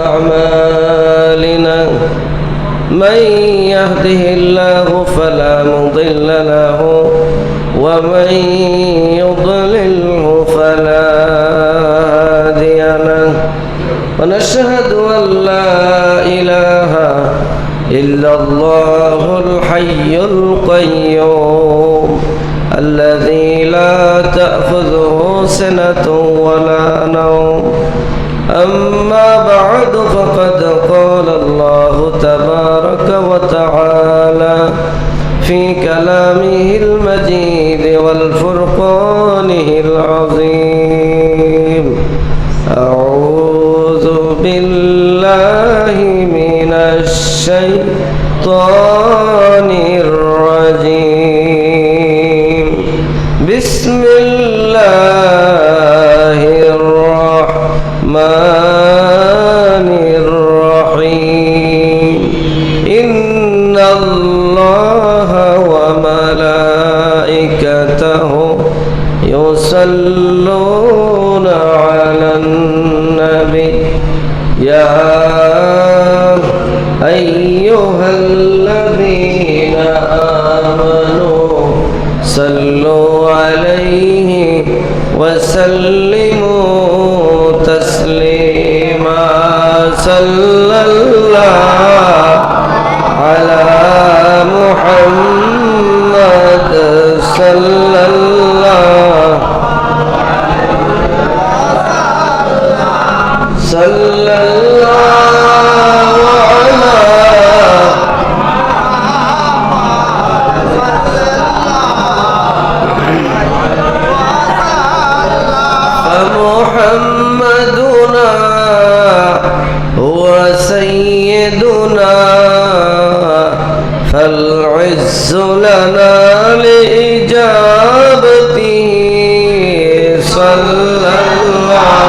أعمالنا من يهده الله فلا مضل له ومن يضلله فلا هادي له ونشهد أن لا إله إلا الله الحي القيوم الذي لا تأخذه سنة ولا نوم أما بعد فقد قال الله تبارك وتعالى في كلامه المجيد والفرقانه العظيم أعوذ بالله من الشيطان الرجيم بسم الله الرحمن الرحيم إن الله وملائكته يصلون على النبي يا أيها الذين آمنوا صلوا عليه وسلموا تسليما صلى الله على محمد صلى الله صلى الله على فمحمدنا هو سيدنا فالعز لنا لإجابته صلى الله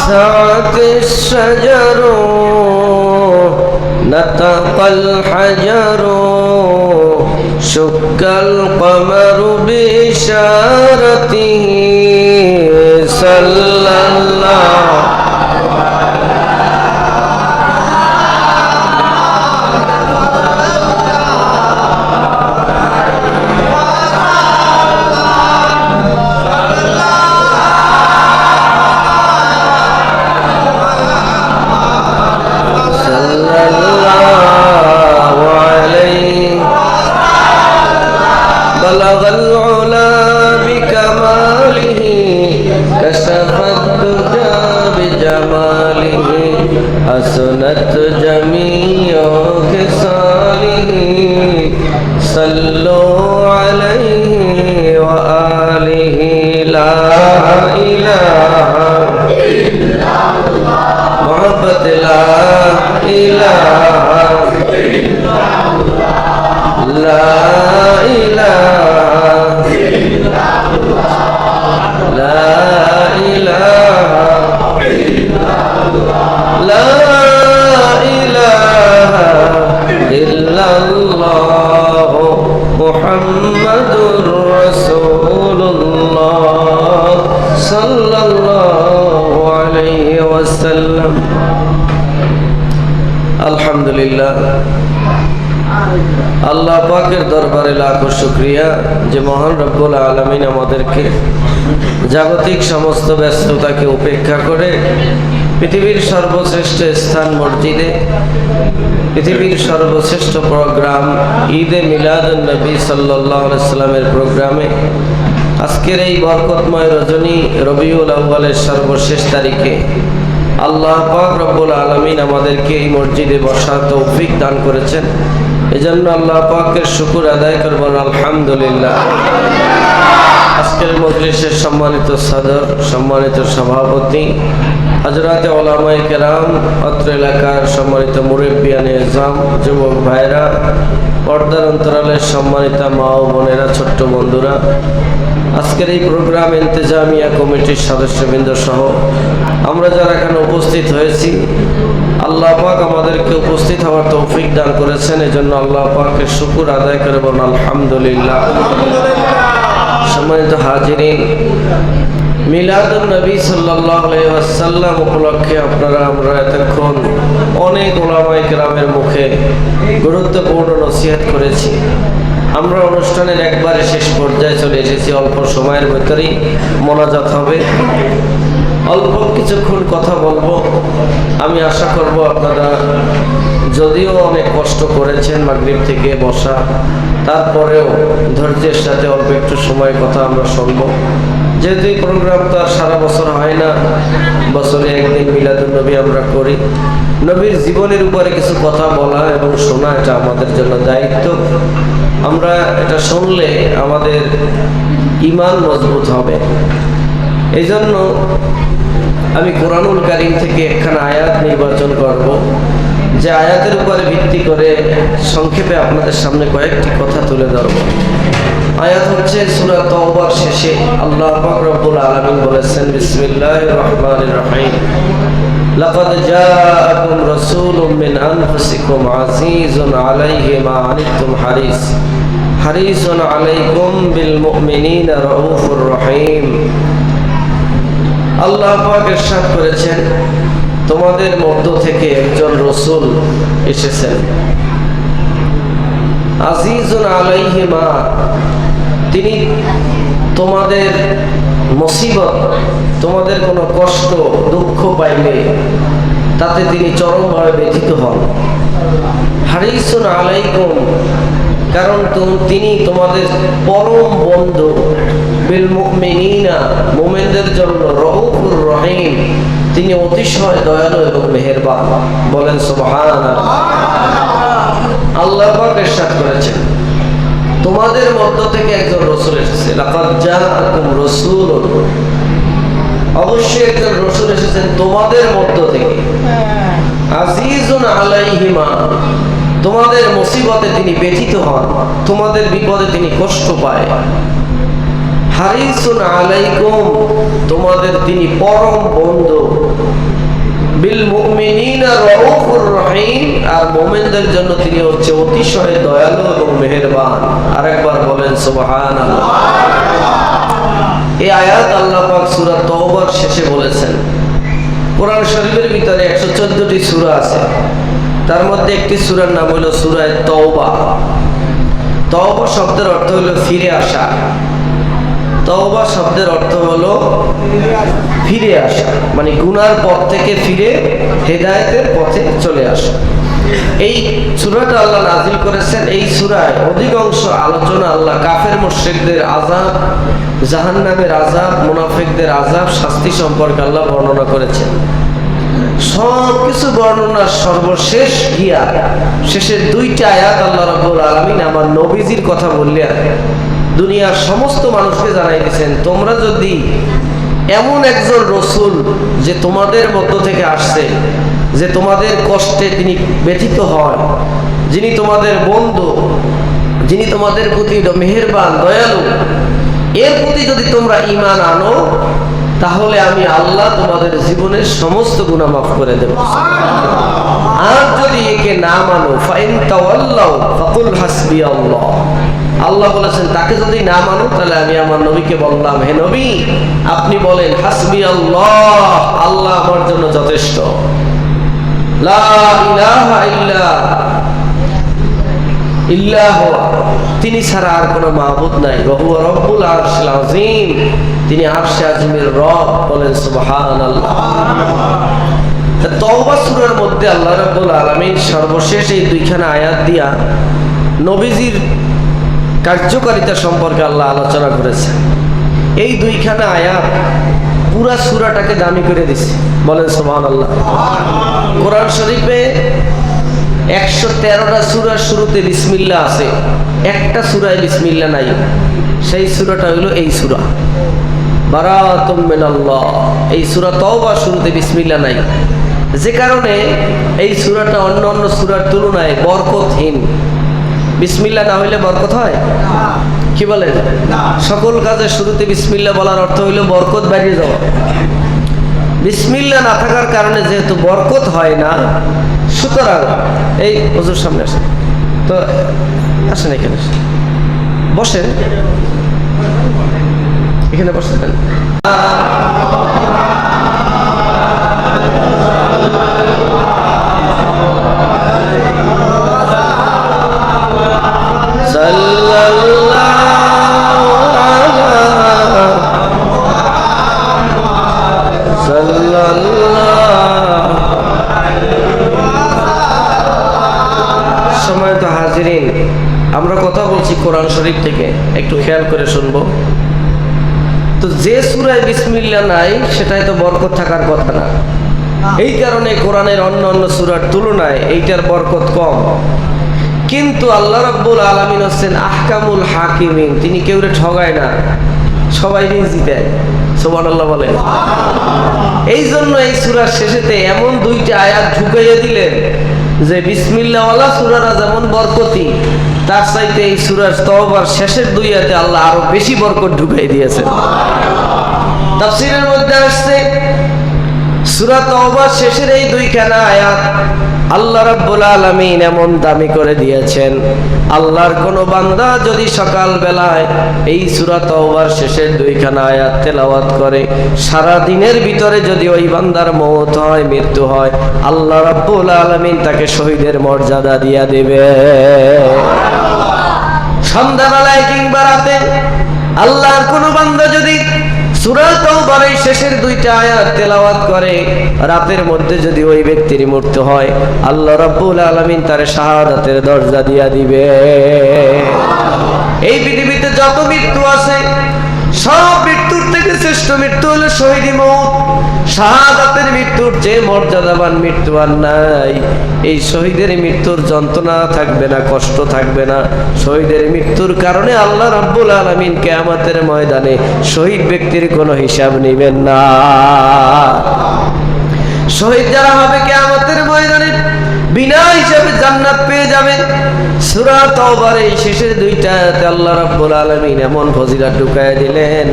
سعت الشجر نطق الحجر شك القمر بإشارته صلى الله بلغ العلا بكماله كشف الدجى بجماله حسنت جميع خصاله صلوا عليه وآله لا إله إلا الله محبت لا إله إلا الله لا إله إلا الله لا إله إلا الله لا إله إلا الله محمد رسول الله صلى الله عليه وسلم الحمد لله আল্লাহ পাকের দরবারে লাখো শুকরিয়া যে মহান রব্বুল আলামিন আমাদেরকে জাগতিক সমস্ত ব্যস্ততাকে উপেক্ষা করে পৃথিবীর সর্বশ্রেষ্ঠ স্থান মসজিদে পৃথিবীর সর্বশ্রেষ্ঠ প্রোগ্রাম ঈদে মিলাদুন নবী সাল্লাল্লাহু আলাইহি সাল্লামের প্রোগ্রামে আজকের এই বরকতময় রজনী রবিউল আউয়ালের সর্বশেষ তারিখে আল্লাহ পাক রব্বুল আলামিন আমাদেরকে এই মসজিদে বসার তৌফিক দান করেছেন। এজন্য আল্লাহ পাকের শুকর আদায় করবেন আলহামদুলিল্লাহ। আজকের মজলিসের সম্মানিত সদর, সম্মানিত সভাপতি, হযরতে উলামায়ে কেরাম, অত্র এলাকার সম্মানিত মুরব্বিয়ানে ইসলাম, যুবক ভাইরা, পর্দার অন্তরালের সম্মানিত মা ও বোনেরা, ছোট্ট বন্ধুরা, আজকের এই প্রোগ্রাম ইন্তেজামিয়া কমিটির সদস্যবৃন্দ সহ আমরা যারা এখানে উপস্থিত হয়েছি, আল্লাহ পাক আমাদেরকে উপস্থিত হওয়ার তৌফিক দান করেছেন। এজন্য আল্লাহ পাকের শুকর আদায় করে বলুন আলহামদুলিল্লাহ। সম্মানিত হাজিরিন, মিলাদুন নবী সাল্লাল্লাহু আলাইহি ওয়াসাল্লাম উপলক্ষে আমরা এতক্ষণ অনেক উলামায়ে কেরামের মুখে গুরুত্বপূর্ণ নসিহত করেছি। আমরা অনুষ্ঠানের একবারে শেষ পর্যায়ে চলে এসেছি। অল্প সময়ের ভেতরেই মোনাজাত হবে। অল্প কিছুক্ষণ কথা বলবো। আমি আশা করব আপনারা যদিও অনেক কষ্ট করেছেন মাগরিব থেকে বসা, তারপরেও ধৈর্যের সাথে অল্প একটু সময় কথা আমরা শুনবো। যেহেতু এই প্রোগ্রাম তো আর সারা বছর হয় না, বছরে একদিন মিলাদুন নবী আমরা করি। নবীর জীবনের উপরে কিছু কথা বলা এবং শোনা, এটা আমাদের জন্য দায়িত্ব। আমরা এটা শুনলে আমাদের ঈমান মজবুত হবে। এই জন্য আমি কোরআনুল কারীম থেকে একখানা আয়াত নির্বাচন করব, যে আয়াতের উপরে ভিত্তি করে সংক্ষেপে আপনাদের সামনে কয়েকটি কথা তুলে ধরব। আয়াত হচ্ছে সূরা তাওবার শেষে আল্লাহ পাক রব্বুল আলামিন বলেছেন, বিসমিল্লাহির রহমানির রহিম, লাকাদ জাআকুম রাসূলুম মিন আনফুসিকুম আজিজুন আলাইহি মা আনিতুম হারিসুন আলাইকুম বিল মুমিনিনা রাউফুর রহিম। আল্লাহ পাক ইরশাদ করেছেন, তোমাদের মধ্য থেকে একজন রাসূল এসেছেন, আজিজুন আলাইহি মা, তিনি তোমাদের মুসিবত, তোমাদের কোনো কষ্ট দুঃখ পাইলে তাতে তিনি চরমভাবে ব্যথিত হন। হারিসুন আলাইকুম, কারণ তিনি তোমাদের পরম বন্ধু, বিল মুমিনিনা, মুমিনদের জন্য, রাউফুর রহিম, তিনি অতিশয় দয়ালু এবং মেহেরবান। বলেন সুবহানাল্লাহ। আল্লাহ পাক ইরশাদ করেছেন, তোমাদের মধ্য থেকে একজন রাসূল এসেছে। লাকাদ জাআকুম রাসূলুন, অবশ্যই একজন রাসূল এসেছেন তোমাদের মধ্য থেকে। আজিজুন আলাইহি মা, তোমাদের মুসিবতে তিনি ব্যথিত হন, তোমাদের বিপদে তিনি কষ্ট পায়। হারিসুন আলাইকুম, তোমাদের তিনি পরম বন্ধু। বিল মুমিনিনা রাউফুর রহিম, আর মুমিনদের জন্য তিনি হচ্ছে অতিশয় দয়ালু এবং মেহেরবান। আরেকবার বলেন সুবহানাল্লাহ। এই আয়াত আল্লাহ পাক সূরা তাওবার শেষে বলেছেন। কোরআন শরীফের ভিতরে 114টি সূরা আছে, তার মধ্যে একটি সূরার নাম হলো সূরা তাওবা। তাওবা শব্দের অর্থ হলো ফিরে আসা। তাওবা শব্দের অর্থ হলো ফিরে আসা, মানে গুনার পথ থেকে ফিরে হেদায়েতের পথে চলে আসা। এই সূরাটা আল্লাহ নাযিল করেছেন। এই সূরায় অধিকাংশ আলোচনা আল্লাহ কাফের মুশরিকদের আযাব, জাহান্নামের আযাব, মুনাফিকদের আযাব, শাস্তি সম্পর্কে আল্লাহ বর্ণনা করেছেন। সব কিছু বর্ণনার সর্বশেষ গিয়া শেষের দুইটা আয়াত আল্লাহ রাব্বুল আলামিন আমার নবীজির কথা বললেন, দুনিয়ার সমস্ত মানুষকে জানাই দিয়েছেন, তোমরা যদি এমন একজন রাসূল যে তোমাদের মধ্য থেকে আসছে, যে তোমাদের কষ্টে তিনি ব্যথিত হন, যিনি তোমাদের বন্ধু, যিনি তোমাদের প্রতি মেহেরবান দয়ালু, এর প্রতি যদি তোমরা ঈমান আনো, তাহলে আমি আল্লাহ তোমাদের জীবনের সমস্ত গুনাহ মাফ করে দেব। আর যদি একে না মানো, ফাইন তাওয়াল্লাউ ফাকুল হাসবিয়াল্লাহ, আল্লাহ বলেছেন তাকে যদি না মানো, তাহলে আমি আমার নবীকে বললাম, হে নবী আপনি বলেন হাসবিয়াল্লাহ, আল্লাহ আমার জন্য যথেষ্ট। লা ইলাহা ইল্লাহু, তিনি ছাড়া আর কোনো মাবুদ নাই। ওয়া হুয়া রব্বুল আরশিল আযীম, তিনি আরশে আযীমের রব। বলেন সুবহানাল্লাহ। তাওবা সূরার মধ্যে আল্লাহ রাব্বুল আলামিন সর্বশেষ এই দুইখানা আয়াত দিয়া নবীজির কার্যকারিতা সম্পর্কে আল্লাহ আলোচনা করেছেন। এই দুইখানা আয়াত পুরা সূরাটাকে দামি করে দিছে। বলেন সুবহানাল্লাহ। কোরআন শরীফে 113টা সূরার শুরুতে বিসমিল্লাহ আছে, একটা সূরায় বিসমিল্লাহ নাই। সেই সূরাটা হলো এই সূরা বারাতুম মিনাল্লাহ। এই সূরা তওবা শুরুতে বিসমিল্লাহ নাই, যে কারণে এই সূরাটা অন্য অন্য সূরার তুলনায় বরকতহীন। বিসমিল্লাহ না হইলে বরকত হয়? কি বলেন? সকল কাজের শুরুতে বিসমিল্লাহ বলার অর্থ হইল বরকত বাড়িয়ে যাওয়া। বিসমিল্লাহ না থাকার কারণে যেহেতু বরকত হয় না, সুতরাং এই হুজুর সামনে আসেন তো, আসেন এখানে বসেন, এখানে বসেন। সম্মানিত হাজিরিন, আমরা কথা বলছি কোরআন শরীফ থেকে, একটু খেয়াল করে শুনবো। তো যে সূরায় বিসমিল্লাহ নাই সেটাই তো বরকত থাকার কথা না। এই কারণে কোরআনের অন্য অন্য সূরার তুলনায় এইটার বরকত কম। কিন্তু আল্লাহ রাব্বুল আলামিন হচ্ছেন আহকামুল হাকিমিন, তিনি কেউরে ঠগায় না, সবাই জিতে। সুবহানাল্লাহ বলেন। এই জন্য এই সূরার শেষেতে এমন দুইটা আয়াত ঢুকাইয়া দিলেন যে বিসমিল্লাহওয়ালা সূরারা যেমন বরকতি, তার চাইতে এই সূরার তওবার শেষের দুই আয়াতে আল্লাহ আরো বেশি বরকত ঢুকাই দিয়েছেন। তাফসীরের মধ্যে আসছে সূরা তওবার শেষের এই দুইখানা আয়াত আল্লাহ রাব্বুল আলামিন এমন দামি করে দিয়েছেন, আল্লাহর কোন বান্দা যদি সকাল বেলায় এই সূরা তওবার শেষের দুইখানা আয়াত তেলাওয়াত করে, সারা দিনের ভিতরে যদি ওই বান্দার মওত হয়, মৃত্যু হয়, আল্লাহ রাব্বুল আলামিন তাকে শহীদের মর্যাদা দিয়া দেবে। সন্ধ্যাবেলায় কিংবা রাতে আল্লাহর কোন বান্দা যদি সূরা তাওবার এই শেষের দুইটা আয়াত তেলাওয়াত করে, রাতের মধ্যে যদি ওই ব্যক্তির মৃত্যু হয়, আল্লাহ রাব্বুল আলামিন তার শাহাদাতের দরজা দিয়া দিবে। এই পৃথিবীতে যত মৃত্যু আছে সব মৃত্যুর থেকে শ্রেষ্ঠ মৃত্যু হলো শহীদি মওত। শাহাদাতের মৃত্যুর যে মর্যাদাবান মৃত্যু আর নাই। এই শহীদের মৃত্যুর যন্ত্রণা থাকবে না, কষ্ট থাকবে না। শহীদের মৃত্যুর কারণে আল্লাহ রাব্বুল আলামিন কিয়ামতের ময়দানে শহীদ ব্যক্তির কোনো হিসাব নেবেন না। শহীদ যারা হবে কিয়ামতের ময়দানে বিনা হিসাবে জান্নাত পেয়ে যাবে। সূরা তাওবার এই শেষের দুইটা আয়াতে আল্লাহ রাব্বুল আলামিন এমন ফজিলত ঢুকায় দিলেন,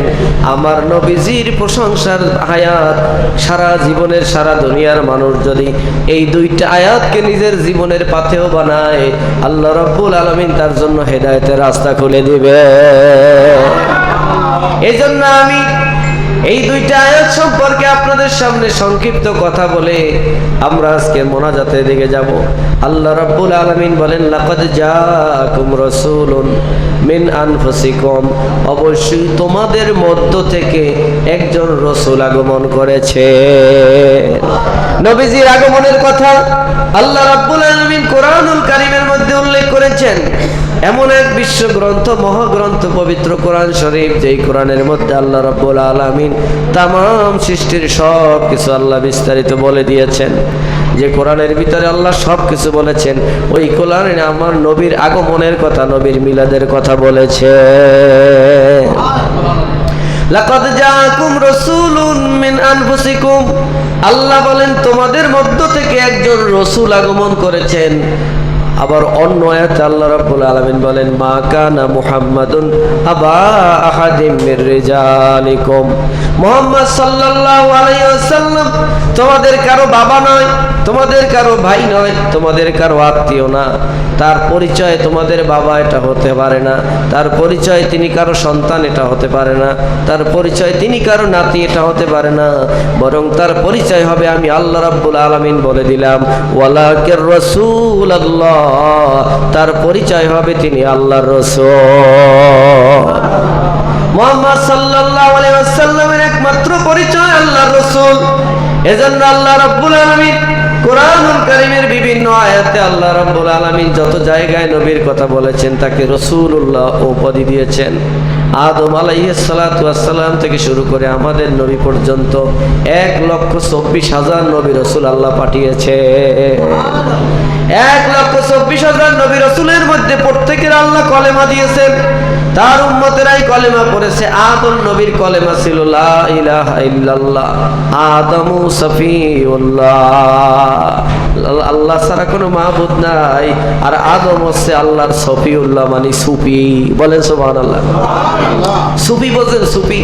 আমার নবীজির প্রশংসার আয়াত সারা জীবনের, সারা দুনিয়ার মানুষ যদি এই দুইটা আয়াতকে নিজের জীবনের পাথেও বানায়, আল্লাহ রাব্বুল আলামিন তার জন্য হেদায়েতের রাস্তা খুলে দিবে। এজন্য আমি এই দুইটা আয়াত সম্পর্কে আপনাদের সামনে সংক্ষিপ্ত কথা বলে আমরা আজকে মোনাজাতের দিকে যাব। আল্লাহ রাব্বুল আলামিন বলেন, লাকাদ জাআকুম রাসূলুন মিন আনফুসিকুম, অবশ্যই তোমাদের মধ্য থেকে একজন রাসূল আগমন করেছে। নবীজির আগমনের কথা আল্লাহ রাব্বুল আলামিন কোরআনুল কারীমের মধ্যে উল্লেখ করেছেন। এমন এক বিশ্ব গ্রন্থ, মহাগ্রন্থ পবিত্র কোরআন শরীফ, যেই কোরআনের মধ্যে আল্লাহ রাব্বুল আলামিন তামাম সৃষ্টির সব কিছু আল্লাহ বিস্তারিত বলে দিয়েছেন। যে কোরআনের ভিতরে আল্লাহ সব কিছু বলেছেন, ওই কোরআনে আমার নবীর আগমনের কথা, নবীর মিলাদের কথা বলেছে। লাকাদ জাআকুম রাসূলুন মিন আনফুসিকুম, আল্লাহ বলেন তোমাদের মধ্য থেকে একজন রাসূল আগমন করেছেন। আবার অন্য আয়াতে আল্লাহ রাব্বুল আলামিন বলেন, মা কানা মুহাম্মাদুন আবা আহাদিম মির রিজালিকুম, মুহাম্মদ সাল্লাল্লাহু আলাইহি ওয়াসাল্লাম তোমাদের কারো বাবা নয়, তোমাদের কারো ভাই নয়, তোমাদের কারো আত্মীয় না। তার পরিচয় তোমাদের বাবা এটা হতে পারে না, তার পরিচয় তিনি কারো সন্তান এটা হতে পারে না, তার পরিচয় তিনি কারো নাতি এটা হতে পারে না। বরং তার পরিচয় হবে, আমি আল্লাহ রাব্বুল আলামিন বলে দিলাম, ওয়ালাকির রাসূলুল্লাহ, তার পরিচয় হবে তিনি আল্লাহর রাসূল। মুহাম্মদ সাল্লাল্লাহু আলাইহি ওয়াসাল্লামের একমাত্র পরিচয় আল্লাহর রাসূল। এজন্য আল্লাহ রাব্বুল আলামিন কোরআনুল কারীমের বিভিন্ন আয়াতে আল্লাহ রাব্বুল আলামিন যত জায়গায় নবীর কথা বলেছেন তাকে রাসূলুল্লাহ উপাধি দিয়েছেন। আদম আলাইহিস সালাতু ওয়াস সালাম থেকে শুরু করে আমাদের নবী পর্যন্ত 1,24,000 নবী রাসূল আল্লাহ পাঠিয়েছে। 1,24,000 নবী রাসূলের মধ্যে প্রত্যেকের আল্লাহ কলেমা দিয়েছেন। তার উম্মতেরাই কলেমা পড়েছে। আদম নবীর কলেমা ছিল লা ইলাহা ইল্লাল্লাহ, আদমু সফিউল্লাহ, আল্লাহ ছাড়া কোনো মাবুদ নাই। আর আদম হচ্ছে আল্লাহর সফিউল্লাহ, মানে সুফি। বলেন সুবহানাল্লাহ। সুফি বলছেন, সুফি।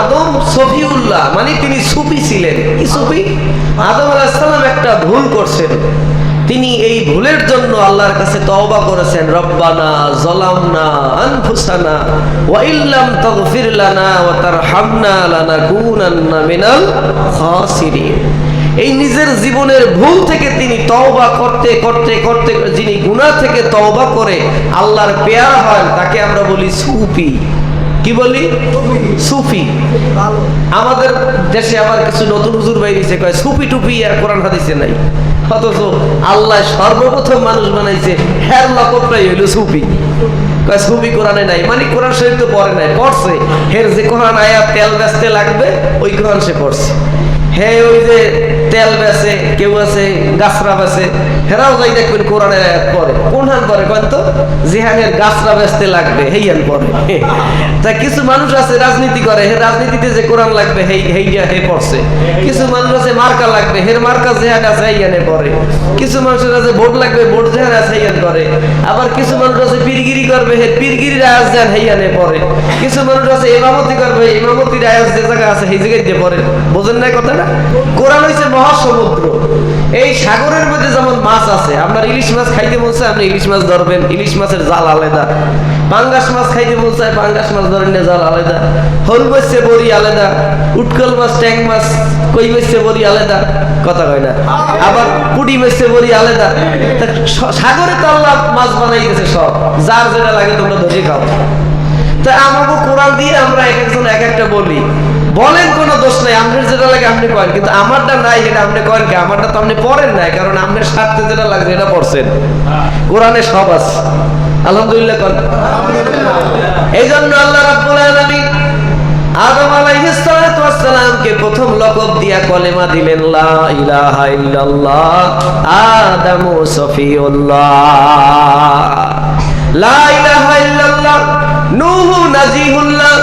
আদম সফিউল্লাহ মানে তিনি সুফি ছিলেন। কি সুফি? আদম আলাইহিস সালাম একটা ভুল করছেন, তিনি এই ভুলের জন্য আল্লাহর কাছে তওবা করেছেন। রব্বানা যালামনা আনফুসানা ওয়া ইল্লাম তাগফির লানা ওয়া তারহামনা লানাকুনান্না মিনাল খাসিরিন। এই নিজের জীবনের ভুল থেকে তিনি তওবা করতে করতে করতে যিনি গুনাহ থেকে তওবা করে আল্লাহর পেয়ারা হয় তাকে আমরা বলি সুফি। কি বলি? সুফি। আমাদের দেশে আবার কিছু নতুন হুজুর বাইরেছে, কয় সুফি টুপি আর কোরআন হাদিসে নাই। অথচ আল্লাহ সর্বপ্রথম মানুষ বানাইছে, হ্যার লকবটাই হইল সুফি। কয় সুফি কোরআনে নাই, মানে কোরআন শরীফ তো পড়ে নাই, পড়ছে। হের যে কোরআন আয়াত তেল বেচতে লাগবে ওই কোরআন সে পড়ছে। হে ওই যে তেল বেচে, কেউ আছে গাছরা বেচে, হেরাও যাই দেখবেন কোরআনের আয়াত পড়ে। কোন হান পড়ে কন তো? জিহানের গাছরা বেচতে লাগবে হেইয়ান পড়ে। তা কিছু মানুষ আছে রাজনীতি করে, হে রাজনীতিতে যে কোরআন লাগবে হেইয়া হে পড়ছে। কিছু মানুষ আছে মার্কা লাগবে, হের মার্কা জেহান আছে হেইয়ানে পড়ে। কিছু মানুষের আছে ভোট লাগবে, ভোট জেহান আছে হেইয়ান করে। আবার কিছু মানুষ আছে পীরগিরি করবে, হে পীরগিরির আয়াত জেহান হেইয়ানে পড়ে। কিছু মানুষ আছে ইমামতি করবে, ইমামতির আয়াত যে জায়গা আছে সেই জায়গায় দিয়ে পড়ে। বোঝেন না কথাটা? কোরআন হইছে মহাসমুদ্র। এই সাগরের মধ্যে যেমন মাছ আছে, আপনার ইলিশ মাছ খাইতে বলছে আপনি ইলিশ মাছ ধরবেন, ইলিশ মাছের জাল আলাদা। পাঙ্গাস মাছ খাইতে বলছে পাঙ্গাস মাছ ধরেন, জাল আলাদা। হল বসছে বড়ি আলাদা, উটকল মাছ, ট্যাং মাছ, কই বসছে বড়ি আলাদা। কথা কয় না? আবার পুটি বসছে বড়ি আলাদা। সাগরে তো আল্লাহ মাছ বানাই গেছে সব, যার যেটা লাগে তোমরা ধরে খাও। তা আমাকে কোরআন দিয়ে আমরা এক একজন এক একটা বলি, বলেন কোনো দোষ নাই, আপনার যেটা লাগে আপনি করেন, কিন্তু আমারটা নাই এটা আপনি করেন কি? আমারটা তো আপনি পড়েন নাই, কারণ আপনার স্বার্থে যেটা লাগছে এটা পড়ছেন। কোরআনে সব আছে, আলহামদুলিল্লাহ করেন। এই জন্য আল্লাহ রাব্বুল আলামিন আদম আলাইহিস সালাতু ওয়াস সালামকে প্রথম লকব দিয়া কলেমা দিলেন লা ইলাহা ইল্লাল্লাহ, আদামু সফিউল্লাহ। লা ইলাহা ইল্লাল্লাহ, নূহ নাজিহুল্লাহ।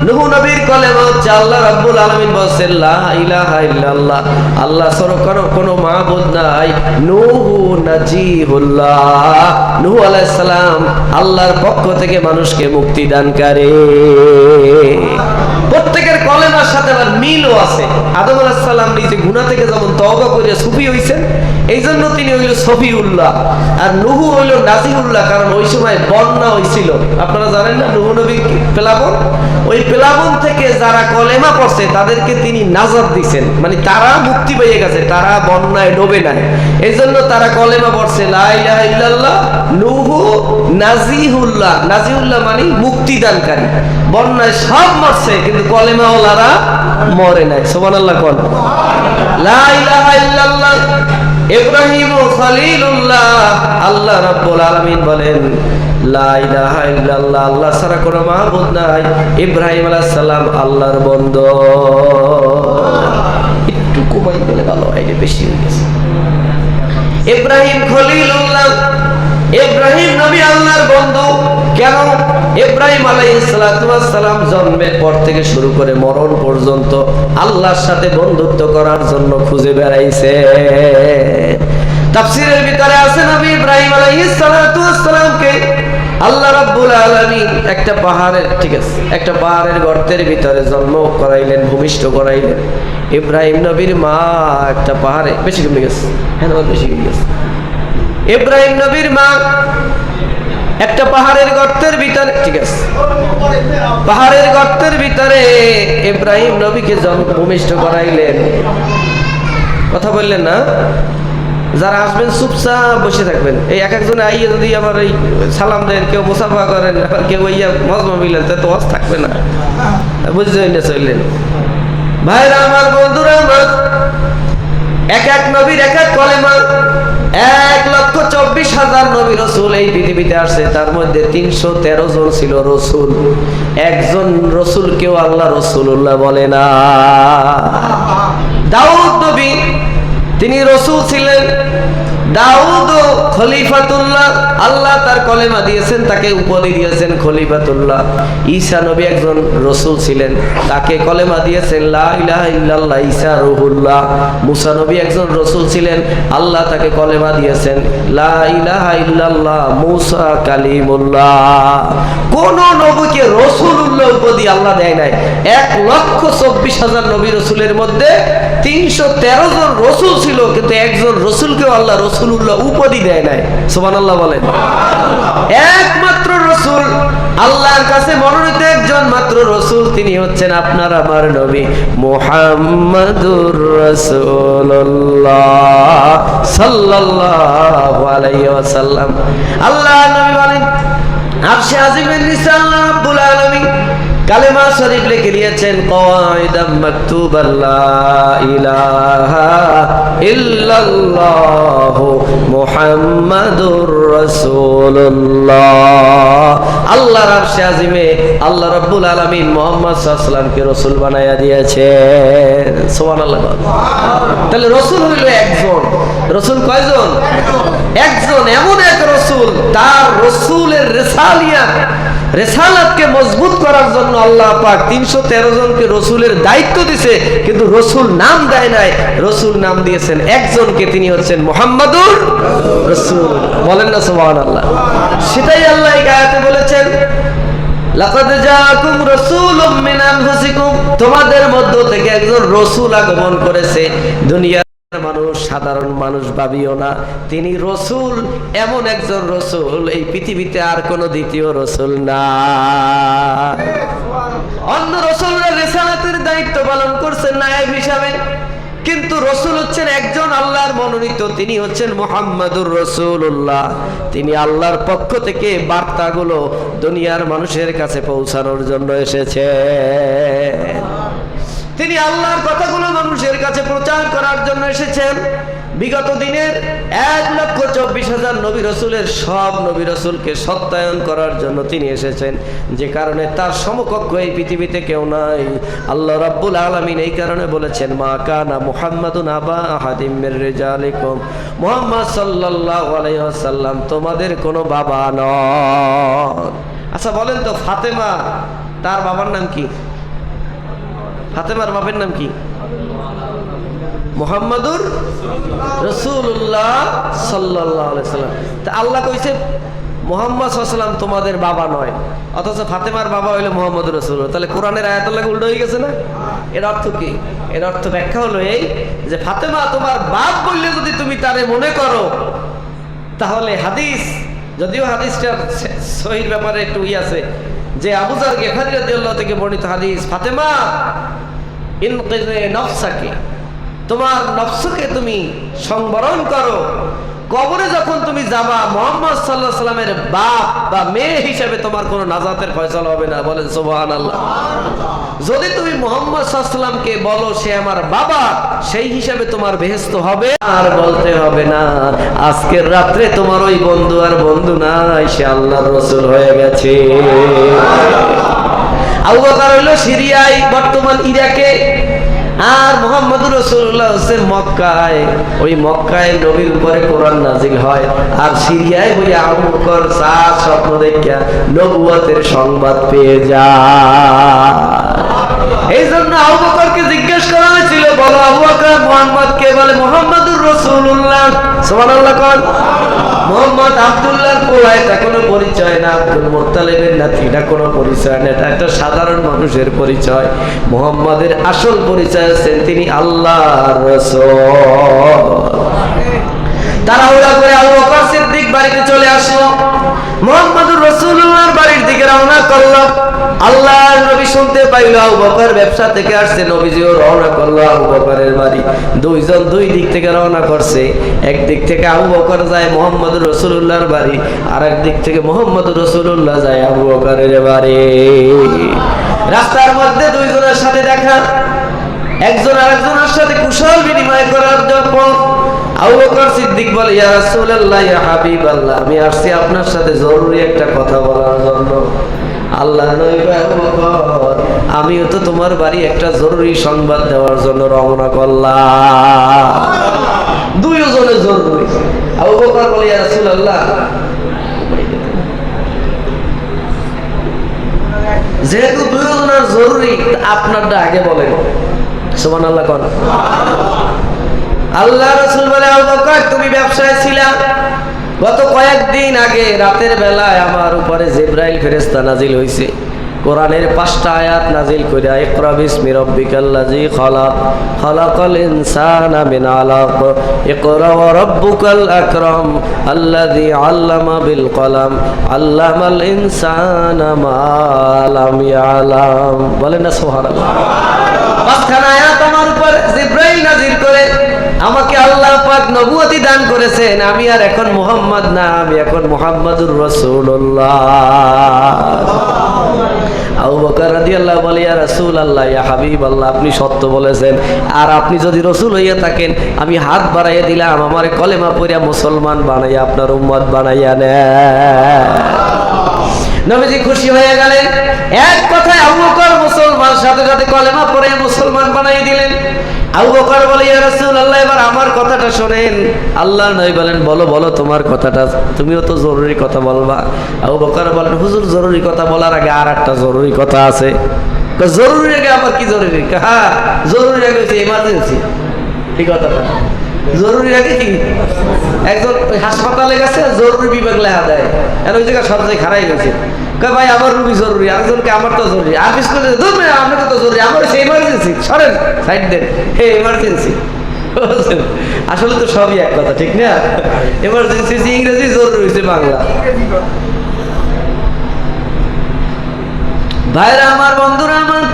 নূহ নবীর কলেমা হচ্ছে আল্লাহ রাব্বুল আলামিন বলেন লা ইলাহা ইল্লাল্লাহ, আল্লাহ ছাড়া কোনো মাবুদ নাই। নূহ নাজিহুল্লাহ, নূহ আলাইহিস সালাম আল্লাহর পক্ষ থেকে মানুষকে মুক্তি দানকারী। প্রত্যেকের কলেমার সাথে আবার মিলও আছে। আদম আলাইহিস সালাম নিজে গুনাহ থেকে যেমন তওবা করে সুফি হইছেন, এই জন্য তিনি হইল সফিউল্লাহ। আর নূহ হইল নাজিহুল্লাহ, কারণ ওই সময় বন্যা হয়েছিল। আপনারা জানেন না নূহ নবীর প্লাবন? ওই প্লাবন থেকে যারা কলেমা পড়ছে তাদেরকে তিনি নাজাত দিয়েছেন, মানে তারা মুক্তি পেয়ে গেছে, তারা বন্যায় ডোবে নাই। এই জন্য তারা কলেমা পড়ছে লা ইলাহা ইল্লাল্লাহ, নূহ নাজিহুল্লাহ। নাজিহুল্লাহ মানে মুক্তিদানকারী। বন্যায় সব মরছে কিন্তু কলেমাওয়ালারা মরে নাই। সুবহানাল্লাহ কোন? লা ইলাহা ইল্লাল্লাহ, ইব্রাহিম খলিলুল্লাহ। আল্লাহ রাব্বুল আলামিন বলেন লা ইলাহা ইল্লাল্লাহ, আল্লাহ ছাড়া কোনো মাবুদ নাই। ইব্রাহিম আলাইহিস সালাম আল্লাহর বন্ধু। একটু কমাই বলে ভালো হয়, এটা বেশি হয়ে গেছে। ইব্রাহিম খলিলুল্লাহ, ইব্রাহিম নবী আল্লাহর বন্ধু। কেন? ইব্রাহিম আলাইহিস সালাতু ওয়াস সালাম জন্মের পর থেকে শুরু করে মরণ পর্যন্ত আল্লাহর সাথে বন্ধুত্ব করার জন্য খুঁজে বেড়াইছে। তাফসীরের ভিতরে আছে নবী ইব্রাহিম আলাইহিস সালাতু ওয়াস সালামকে আল্লাহ রাব্বুল আলামিন একটা পাহাড়ের, ঠিক আছে, একটা পাহাড়ের গর্তের ভিতরে জন্ম করাইলেন, ভূমিষ্ঠ করাইলেন। ইব্রাহিম নবীর মা একটা পাহাড়ে, বেশি কমে গেছে, হ্যাঁ বেশি কমে গেছে। ইব্রাহিম নবীর মা একটা পাহাড়ের গর্তের ভিতরে, ঠিক আছে, পাহাড়ের গর্তের ভিতরে ইব্রাহিম নবীকে ভূমিষ্ঠ করাইলেন। কথা বললেন না? যারা আসবেন চুপচাপ বসে থাকবেন। এই এক একজনে আইয়ে যদি আবার এই সালাম দেন, কেউ মুসাফা করেন, আবার কেউ ইয়া মজমা মিলেন, তা তো ওয়াজ থাকবে না। বুঝলেন না? চললেন ভাইরা আমার, বন্ধুরা আমার, এক এক নবীর এক এক কলেমা। 1,24,000 নবী রসুল এই পৃথিবীতে আসছে, তার মধ্যে 313 জন ছিল রসুল। একজন রসুলকেও আল্লাহ রসুল্লাহ বলে না। দাউদ নবী তিনি রসুল ছিলেন, দাউদ খলিফাতুল্লাহ, আল্লাহ তার কলেমা দিয়েছেন, তাকে উপাধি দিয়েছেন খলিফাতুল্লাহ। ঈসা নবী একজন রসুল ছিলেন, তাকে কলেমা দিয়েছেন লা ইলাহা ইল্লাল্লাহ, ঈসা রুহুল্লাহ। মুসা নবী একজন রসুল ছিলেন, আল্লাহ তাকে কলেমা দিয়েছেন লা ইলাহা ইল্লাল্লাহ, মুসা কালিমুল্লাহ। কোন নবীকে রসুলুল্লাহ উপাধি আল্লাহ দেয় নাই। 1,24,000 নবী রসুলের মধ্যে 313 জন রসুল ছিল, কিন্তু একজন রসুলকেও আল্লাহ রসুলুল্লাহ উপাধি দেয় নাই। সুবহানাল্লাহ বলেন। একমাত্র রসুল, আল্লাহর কাছে মনোনীত একজন মাত্র রসুল, তিনি হচ্ছেন আপনার আমার নবী মুহাম্মাদুর রাসূলুল্লাহ সাল্লাল্লাহু আলাইহি ওয়াসাল্লাম। আল্লাহ নবী বলেন, আরশে আজিমের নিচে আল্লাহ রাব্বুল আলামিন কালেমা শরীফ লিখে দিয়েছেন, কওয়াইদাম মাকতুবা লা ইলাহা ইল্লাল্লাহ মুহাম্মাদুর রাসূলুল্লাহ। আল্লাহর আরশে আজিমে আল্লাহ রাব্বুল আলামিন মুহাম্মদ সাল্লাল্লাহু আলাইহি ওয়াসাল্লামকে রাসূল বানায়া দিয়েছেন। সুবহানাল্লাহ। তাহলে রাসূল হলো একজন। রাসূল কয়জন? একজন। এমন এক রাসূল, তার রাসূলের রিসালিয়াত, রিসালাতকে মজবুত করার জন্য আল্লাহ পাক 313 জনকে রসুলের দায়িত্ব দিয়েছে, কিন্তু রসুল নাম দেয় নাই। রসুল নাম দিয়েছেন একজনকে, তিনি হচ্ছেন মুহাম্মাদুর রাসূল। বলেন না সুবহানাল্লাহ। সেটাই আল্লাহ এই আয়াতে বলেছেন, লাকাদ জাআকুম রাসূলুম মিন আনফুসিকুম, তোমাদের মধ্য থেকে একজন রসুল আগমন করেছে। দুনিয়া মানুষ, সাধারণ মানুষ ভাবিও না, তিনি রসুল, এমন একজন রসুল। এই পৃথিবীতে আর কোন দ্বিতীয় রসুল না। অন্য রসুলরা রিসালাতের দায়িত্ব পালন করছেন নায়েব হিসাবে, কিন্তু রসুল হচ্ছেন একজন আল্লাহর মনোনীত, তিনি হচ্ছেন মুহাম্মাদুর রাসূলুল্লাহ। তিনি আল্লাহর পক্ষ থেকে বার্তাগুলো দুনিয়ার মানুষের কাছে পৌঁছানোর জন্য এসেছেন। তিনি আল্লাহর কথাগুলো মানুষের কাছে প্রচার করার জন্য এসেছেন। বিগত দিনের 1,24,000 নবী রসুলের সব নবী রসুলকে সত্যায়ন করার জন্য তিনি এসেছেন, যে কারণে তার সমকক্ষ এই পৃথিবীতে কেউ নাই। আল্লাহ রাব্বুল আলামিন এই কারণে বলেছেন, মা কানা মুহাম্মাদুন আবা আহাদিম মির রিজালিকুম, মুহাম্মদ সাল্লাল্লাহু আলাইহি ওয়াসাল্লাম তোমাদের কোনো বাবা নন। আচ্ছা বলেন তো, ফাতেমা তার বাবার নাম কি? ফাতেমার বাপের নাম কি? মুহাম্মাদুর রাসূলুল্লাহ সাল্লাল্লাহু আলাইহি ওয়াসাল্লাম। তা আল্লাহ কইছে মুহাম্মদ সাল্লাল্লাহু আলাইহি ওয়াসাল্লাম তোমাদের বাবা নয়, অথচ ফাতেমার বাবা হইলো মুহাম্মাদুর রাসূলুল্লাহ। তাহলে কোরআনের আয়াতের লাগে উল্টো হয়ে গেছে না? এর অর্থ কি? এর অর্থ ব্যাখ্যা হলো এই যে ফাতেমা তোমার বাপ বললে যদি তুমি তারে মনে করো, তাহলে হাদিস, যদিও হাদিসটার সহিহ ব্যাপারে একটু আছে, যে আবু যার গিফারী রাদিয়াল্লাহু থেকে বর্ণিত হাদিস, ফাতেমা ইনকিযে নফসাকে, তোমার নফসকে তুমি সংবরণ করো। কবরে যখন তুমি যাবা, মুহাম্মদ সাল্লাল্লাহু আলাইহি সাল্লামের বাপ বা মেয়ে হিসেবে তোমার কোনো নাজাতের ফয়সালা হবে না। বলেন সুবহানাল্লাহ। যদি তুমি মুহাম্মদ সাল্লাল্লাহু আলাইহি সাল্লামকে বলো সে আমার বাবা, সেই হিসাবে তোমার বেহেশত হবে। আর বলতে হবে না আজকের রাত্রে তোমার ওই বন্ধু আর বন্ধু নাই, সে আল্লাহর রাসূল হয়ে গেছে। আবু বকর হইল সিরিয়ায়, বর্তমান ইরাকে, আর মুহাম্মদুর রাসূলুল্লাহ হচ্ছেন মক্কায়। ওই মক্কায় নবীর উপরে কোরআন নাজিল হয়, আর সিরিয়ায় বলে আবু বকর চার স্বপ্ন দেখিয়া নবুয়তের সংবাদ পেয়ে যায়। এই জন্য আবু বকরকে জিজ্ঞেস করা হয়েছিল, বলো আবু বকর মুহাম্মদ কে? বলে মুহাম্মদুর রাসূলুল্লাহ। সুবহানাল্লাহ। কোন মোহাম্মদ আব্দুল্লাহর পোলা, এটা কোনো পরিচয় না। আব্দুল মুত্তালিবের নাতি, এটা কোনো পরিচয় না। এটা একটা সাধারণ মানুষের পরিচয়। মুহাম্মাদের আসল পরিচয় হচ্ছেন তিনি আল্লাহর রাসূল। তাড়াহুড়া করে আবু বকর সিদ্দিক বাড়িতে চলে আসলো, মুহাম্মদুর রাসূলুল্লাহর বাড়ির দিকে রওনা করলো। আল্লাহর নবী শুনতে পাইল আবু বকর ব্যবসা থেকে আসছে, নবীজিও রওনা করলো আবু বকরের বাড়ি। দুইজন দুই দিক থেকে রওনা করছে। একদিক থেকে আবু বকর যায় মুহাম্মদুর রাসূলুল্লাহর বাড়ি, আর একদিক থেকে মুহাম্মদুর রাসূলুল্লাহ যায় আবু বকরের বাড়ি। রাস্তার মধ্যে দুইজনের সাথে দেখা, একজন আরেকজনের সাথে কুশল বিনিময় করার জন্য আবু বকর সিদ্দিক বলে, ইয়া রাসূলুল্লাহ, ইয়া হাবিবাল্লাহ, আমি আসছি আপনার সাথে জরুরি একটা কথা বলার জন্য। আল্লাহ নবী কয়, আবু বকর, আমিও তো তোমার বাড়ি একটা জরুরি সংবাদ দেওয়ার জন্য রওনা করলাম। দুইজনে জরুরি। আবু বকর বলে, ইয়া রাসূলুল্লাহ, যেহেতু দুইজনের জরুরি, আপনারটা আগে বলেন। সুবহানাল্লাহ কোন। আল্লাহ রাসূল বলে, আবু বকর, তুমি ব্যবসায় ছিলা, গত কয়েকদিন আগে রাতের বেলায় আমার উপরে জিবরাইল ফেরেশতা নাজিল হইছে, কোরআনের 5টা আয়াত নাজিল কইরা, ইকরা বিসমি রাব্বিকাল্লাযী খালাক, খালাকাল ইনসানা মিন আলাক, ইকরা ওয়া রাব্বুকাল আকরাম, আল্লাযী আল্লামা বিল কলাম, আল্লামাল ইনসানা মা লাম ইয়ালাম। বলেন না সুবহানাল্লাহ। 5খানা আয়াত আমার উপর জিবরাইল নাজিল করে আমাকে আল্লাহ পাক নবুয়তি দান করেছেন। আমি আর এখন মুহাম্মদ না, আমি এখন মুহাম্মাদুর রাসূলুল্লাহ। আবু বকর রাদিয়াল্লাহু বলে, ইয়া রাসূলুল্লাহ, ইয়া হাবিবাল্লাহ, আপনি সত্য বলেছেন। আর আপনি যদি রাসূল হইয়া থাকেন, আমি হাত বাড়াইয়া দিলাম, আমারে কলেমা পড়িয়া মুসলমান বানাইয়া আপনার উম্মত বানাইয়া নেন। নবীজি খুশি হয়ে গেলেন। এক কথায় আবু বকর মুসলমান, সাথে সাথে কলেমা পড়ে মুসলমান বানাই দিলেন। আবু বকর বলে, ইয়া রাসূলুল্লাহ, এবার আমার কথাটা শোনেন। আল্লাহর নবী বলেন, বলো বলো তোমার কথাটা, তুমিও তো জরুরি কথা বলবা। আবু বকর বলেন, হুজুর, জরুরি কথা বলার আগে আর একটা জরুরি কথা আছে। জরুরি আগে আবার কি জরুরি? হ্যাঁ, জরুরি আগে হচ্ছে এমার্জেন্সি। ঠিক কথাটা জরুরি আগে কি? একজন হাসপাতালে গেছে, জরুরি বিভাগ লেখা দেয়, আর ওই জায়গায় সব জায়গায় খারাই গেছে। ভাই আমার রুগী জরুরি, আরেকজনকে আমার তো জরুরি, আর বিস্কুট আপনাকে তো জরুরি, আমার সে এমার্জেন্সি, সরেন সাইড দেন, হে এমার্জেন্সি। আসলে তো সবই এক কথা, ঠিক না? এমার্জেন্সি ইংরেজি, জরুরি হয়েছে বাংলা। ভাইরা আমার, বন্ধুরা আমার,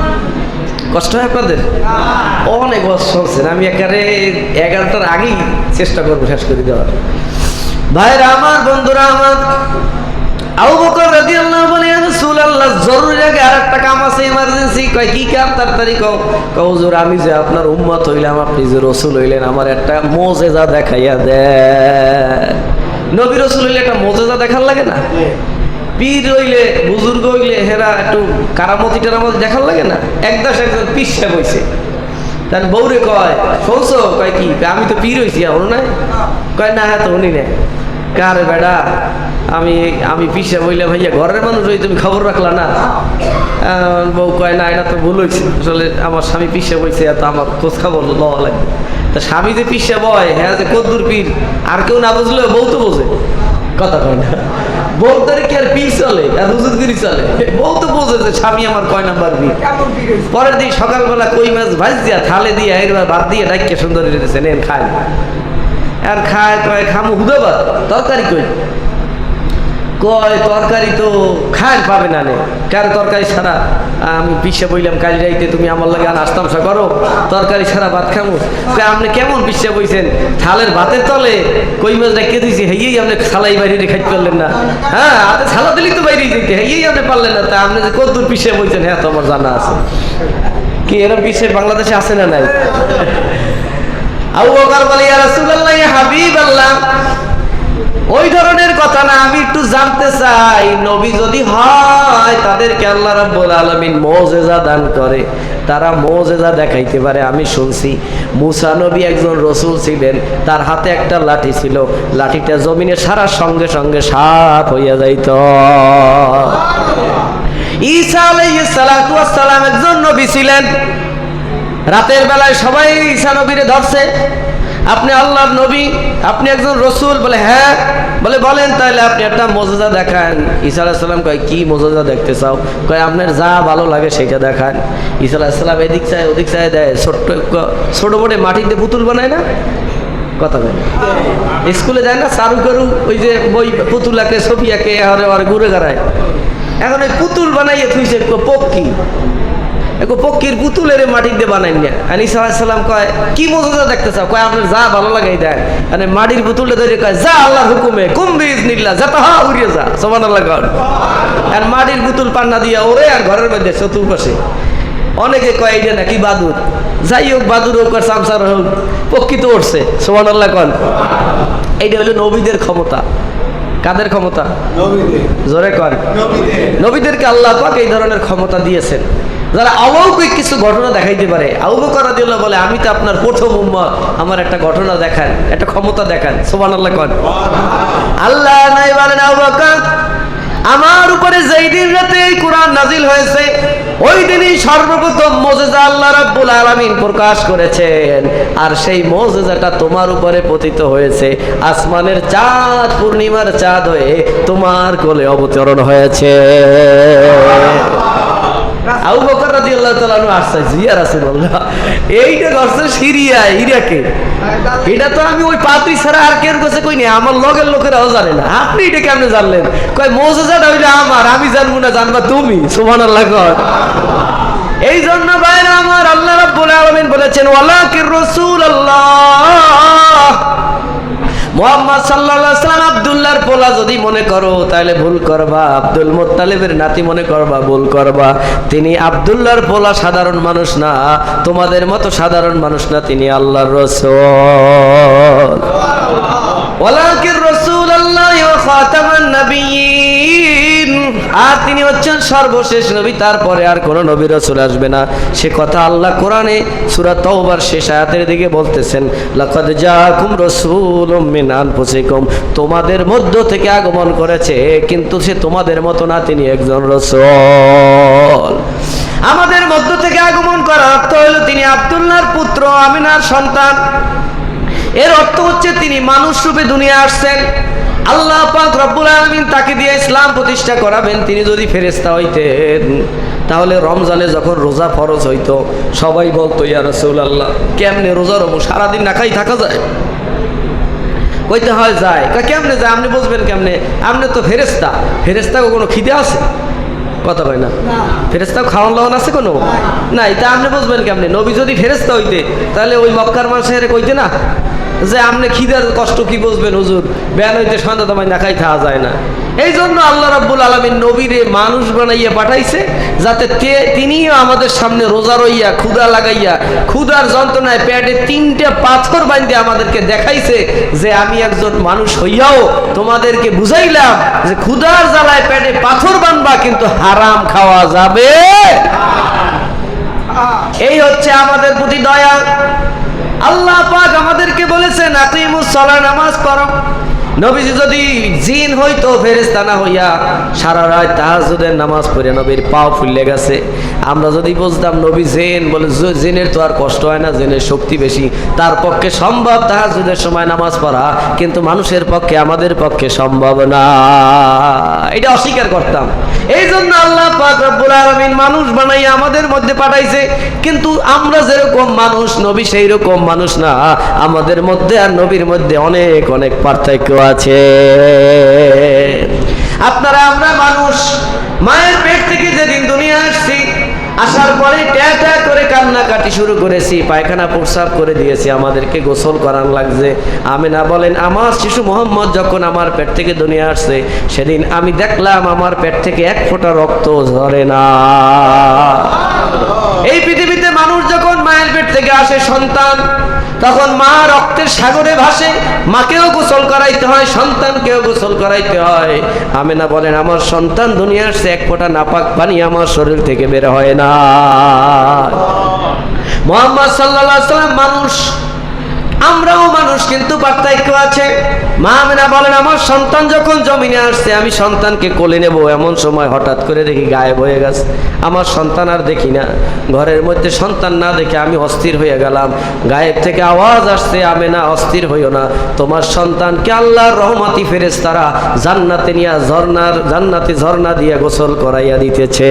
কষ্ট হয় আপনাদের? অনেক বছর শুনছেন, আমি একেবারে 11টার আগেই চেষ্টা করবো শেষ করে দেওয়ার। ভাইরা আমার, বন্ধুরা আমার, আবু বকর রাদিয়াল্লাহু বলে, ইয়া রাসূলুল্লাহ, জরুরি আগে আরেকটা কাম আছে, এমার্জেন্সি। কয় কি কাম? তাড়াতাড়ি কও। কও, হুজুর, আমি যে আপনার উম্মত হইলাম, আপনি যে রাসূল হইলেন, আমার একটা মুজিজা দেখাইয়া দেন। নবী রাসূল হইলে একটা মুজিজা দেখার লাগে না? পীর হইলে, বুজুর্গ হইলে, হেরা একটু কারামতি টারামতি দেখার লাগে না? একজন পিসে বইছে, তার বউরে কয়, শুনছো? কয় কি? আমি তো পীর হইছি, এখন নাই? কয় না, হ্যাঁ তো উনি নেই। কারে বেড়া, আমি পিসা বইলে, ভাইয়া ঘরের মানুষ হই, তুমি খবর রাখলা না? বউ কয়, না, এটা তো ভুল হয়েছে, আসলে আমার স্বামী পিসা বইছে, এত আমার খোঁজ খবর লওয়া লাগবে। তা স্বামী যে পিসা বয়, হ্যাঁ যে কদ্দুর পীর, আর কেউ না বুঝলে বউ তো বোঝে। কথা কয় না, বউ তারে কি আর পীর চলে, আর হুজুরগিরি চলে? বউ তো বোঝে যে স্বামী আমার কয় নাম্বার পীর। পরের দিন সকালবেলা কই মাছ ভাজ দিয়া, থালে দিয়ে, ভাত দিয়ে ডাইকে সুন্দর রেখেছে, নেন খায়। আর খায়, কয় খামু হুদাবাদ, তরকারি কই? কয় তরকারি তো খায় পাবে না, নে কার তরকারি ছাড়া আমি পিসা বইলাম কাল রাইতে, তুমি আমার লাগে নাস্তামশা করো, তরকারি ছাড়া ভাত খামু। আপনি কেমন পিসা বইছেন? থালের ভাতের তলে কই মাছ রেখে দিয়েছি, হেয়েই আপনি ছালাই বাইরে খাইতে পারলেন না? হ্যাঁ, হাতে ছালা দিলেই তো বাইরে যেতে, হেয়েই আপনি পারলেন না। তা আপনি যে কদ্দুর পিসা বইছেন, হ্যাঁ তো আমার জানা আছে। কি এরকম পিসা বাংলাদেশে আছে না নাই? আবু বকর বলে, ইয়া রাসূলুল্লাহ, ইয়া হাবিবাল্লাহ, ওই ধরনের কথা না, আমি একটু জানতে চাই, নবী যদি হয় তাদেরকে আল্লাহ রাব্বুল আলামিন মুজিজা দান করে, তারা মুজিজা দেখাইতে পারে। আমি শুনছি মুসা নবী একজন রাসূল ছিলেন, তার হাতে একটা লাঠি ছিল, লাঠিটা জমিনে সারার সঙ্গে সঙ্গে সাপ হইয়া যাইত। ঈসা আলাইহিস সালাতু ওয়াস সালাম একজন নবী ছিলেন, রাতের বেলায় সবাই ঈসা নবীরে ধরছে, আপনি আল্লাহর নবী, আপনি একজন রাসূল। বলে হ্যাঁ। বলে বলেন তাহলে আপনি একটা মুজিজা দেখান। ঈসা আলাইহিস সালাম কয়, কি মুজিজা দেখতে চাও? কয় আপনার যা ভালো লাগে সেটা দেখান। ঈসা আলাইহিস সালাম এদিক চায় ওদিক চায় দেয়, ছোট মোটে মাটিতে পুতুল বানায় না? কথা বলে স্কুলে যায় না, চারু করু ওই যে বই পুতুল আঁকে, ছবি আঁকে, আর ঘুরে গাড়ায়। এখন ওই পুতুল বানাইয়ে থুইছে পক্ষী, পক্ষীর পুতুলের মাটি দিয়ে বানাই না। ঈসা আলাইহিস সালাম কয়, কি মুজিজা দেখতে চাও? কয় আপনার যা ভালো লাগে দেয়। মানে মাটির পুতুলে ধরে কয়, যা আল্লাহর হুকুমে, কুম বিইজনিল্লাহ, যা তাহা উড়িয়ে যা, সুবহানাল্লাহ। আর মাটির পুতুল পান্না দিয়া ওরে, আর ঘরের মধ্যে চতুর্পাশে। অনেকে কয় এটা নাকি বাদুর, যাই হোক, বাদুর হোক আর সামসার হোক, প্রকৃত উঠছে। সুবহানাল্লাহ কোন। এইটা হলো নবীদের ক্ষমতা। কাদের ক্ষমতা? জোরে কর। নবীদেরকে আল্লাহ পাক এই ধরনের ক্ষমতা দিয়েছেন, যারা অলৌকিক কিছু ঘটনা দেখাইতে পারে। আবু বকর রাদিয়াল্লাহু বলে, আমি তো আপনার প্রথম উম্মত, আমার একটা ঘটনা দেখান, একটা ক্ষমতা দেখান। সুবহানাল্লাহ কোন। আল্লাহ নাই বলেন, আবু বকর, আমার উপরে যেই দিন রাতে এই কোরআন নাজিল হয়েছে, ওই দিনই সর্বপ্রথম মুজিজা আল্লাহ রাব্বুল আলামিন প্রকাশ করেছেন। আর সেই মুজিজাটা তোমার উপরে পতিত হয়েছে। আসমানের চাঁদ পূর্ণিমার চাঁদ হয়ে তোমার কোলে অবতরণ হয়েছে। আবু বকর রাদিয়াল্লাহু তাআলা আসছে, জিয়া রাসূলুল্লাহ, এইটা করছে সিরিয়া, ইরাকে। এটা তো আমি ওই পাত্রী ছাড়া আর কেউ কাছে কই না, আমার লগের লোকেরাও জানে না। আপনি এটা কেমনে জানলেন? কয় মুজিজাটা হইলো আমার, আমি জানবো না, জানবা তুমি। সুবহানাল্লাহ কর। এই জন্য ভাইরা আমার, আল্লাহ রাব্বুল আলামিন বলেছেন, ওয়ালাকির রাসূলুল্লাহ মুহাম্মদ সাল্লাল্লাহু আলাইহি ওয়াসাল্লাম আব্দুল্লাহর পোলা যদি মনে করো তাহলে ভুল করবা, আব্দুল মুত্তালিবের নাতি মনে করবা, ভুল করবা। তিনি আব্দুল্লাহর পোলা, সাধারণ মানুষ না, তোমাদের মতো সাধারণ মানুষ না, তিনি আল্লাহর রাসূল। ওয়ালাকির রাসূলুল্লাহ ওয়া খাতামান নাবিয়্যিন, আর তিনি হচ্ছেন সর্বশেষ নবী, তারপরে আর কোন নবী রাসূল আসবে না। সে কথা আল্লাহ কোরআনে সূরা তাওবার শেষ আয়াতের দিকে বলতেছেন, লাকাদ জাআকুম রাসূলুম মিন আনফুসিকুম, তোমাদের মধ্য থেকে আগমন করেছে, কিন্তু সে তোমাদের মতো না, তিনি একজন রাসূল। আমাদের মধ্য থেকে আগমন করার অর্থ হলো তিনি আব্দুল্লাহর পুত্র, আমিনার সন্তান। এর অর্থ হচ্ছে তিনি মানুষ রূপে দুনিয়া আসছেন। আল্লাহ পাক রব্বুল আলামিন তাকে দিয়ে ইসলাম প্রতিষ্ঠা করাবেন। তিনি যদি ফেরেশতা হইতেন, তাহলে রমজানে যখন রোজা ফরজ হইতো, সবাই বলতো, ইয়া রাসূলুল্লাহ, কেমনে রোজা রবো, সারাদিন না খাই থাকা যায়? কইতে হয় যায়। কেমনে যায়? আপনি বুঝবেন কেমনে? আপনি তো ফেরেশতা, ফেরেশতা কোনো খিদে আছে? কথা কয় না। ফেরেশতা খাওয়ান লাওয়ান আছে কোনো? নাই। তা আপনি বুঝবেন কেমনে? নবী যদি ফেরেশতা হইতে, তাহলে ওই মক্কার মানুষের কইতে না যে আপনি খিদার কষ্ট কি বুঝবেন হুজুর, বেয়ান হইতে সন্ধ্যা তোমায় না খাই খাওয়া যায় না। এই জন্য আল্লাহ রাব্বুল আলামিন নবীরে মানুষ বানাইয়া পাঠাইছে, যাতে তিনিও আমাদের সামনে রোজা রইয়া, ক্ষুধা লাগাইয়া, ক্ষুধার যন্ত্রণায় পেটে 3টে পাথর বাঁধে আমাদেরকে দেখাইছে যে আমি একজন মানুষ হইয়াও তোমাদেরকে বুঝাইলাম যে ক্ষুধার জ্বালায় পেটে পাথর বাঁধবা, কিন্তু হারাম খাওয়া যাবে। এই হচ্ছে আমাদের প্রতি দয়া। আল্লাহ পাক আমাদেরকে বলেছেন, আকিমুস সালাহ, নামাজ পড়ো। নবীজি যদি জিন হইতো, ফেরেশতা না হইয়া সারা রাত তাহাজ্জুদের নামাজ পড়ে নবীর পাও ফুলে গেছে। আমরা যদি বুঝতাম নবী জিন, বলে জিনের তো আর কষ্ট হয় না, জিনের শক্তি বেশি, তার পক্ষে সম্ভব তাহাজ্জুদের সময় নামাজ পড়া, কিন্তু মানুষের পক্ষে, আমাদের পক্ষে সম্ভব না। এটা অস্বীকার করতাম। এই জন্য আল্লাহ পাক রব্বুল আলামিন মানুষ বানাইয়া আমাদের মধ্যে পাঠাইছে। কিন্তু আমরা যেরকম মানুষ, নবী সেই রকম মানুষ না। আমাদের মধ্যে আর নবীর মধ্যে অনেক অনেক পার্থক্য আছে। আপনারা, আমরা মানুষ, মায়ের পেট থেকে যেদিন দুনিয়া আসছি, আসার পরে ট্যা ট্যা করে কান্নাকাটি শুরু করেছি, পায়খানা প্রস্রাব করে দিয়েছি, আমাদেরকে গোসল করান লাগছে। আমিনা বলেন, আমার শিশু মোহাম্মদ যখন আমার পেট থেকে দুনিয়া আসছে, সেদিন আমি দেখলাম আমার পেট থেকে এক ফোঁটা রক্ত ঝরে না। এই পৃথিবীতে মানুষ যখন মায়ের পেট থেকে আসে সন্তান, তখন মা রক্তের সাগরে ভাসে। মাকেও গোসল করাইতে হয়, সন্তানকেও গোসল করাইতে হয়। আমিনা বলেন, আমার সন্তান দুনিয়া আসছে, এক ফোঁটা নাপাক পানি আমার শরীর থেকে বের হয় না। মুহাম্মদ সাল্লাল্লাহু আলাইহি ওয়াসাল্লাম মানুষ, আমরাও মানুষ, কিন্তু পার্থক্য আছে। মা আমিনা বলেন, আমার সন্তান যখন জমিনে আসছে, আমি সন্তানকে কোলে নেব, এমন সময় হঠাৎ করে দেখি গায়েব হয়ে গেছে। আমার সন্তান আর দেখি না। ঘরের মধ্যে সন্তান না দেখে আমি অস্থির হয়ে গেলাম। গায়েব থেকে আওয়াজ আসছে, আমিনা অস্থির হইও না, তোমার সন্তানকে আল্লাহর রহমতি ফেরেশতারা জান্নাতে নিয়ে জান্নাতে ঝর্ণা দিয়ে গোসল করাইয়া দিতেছে।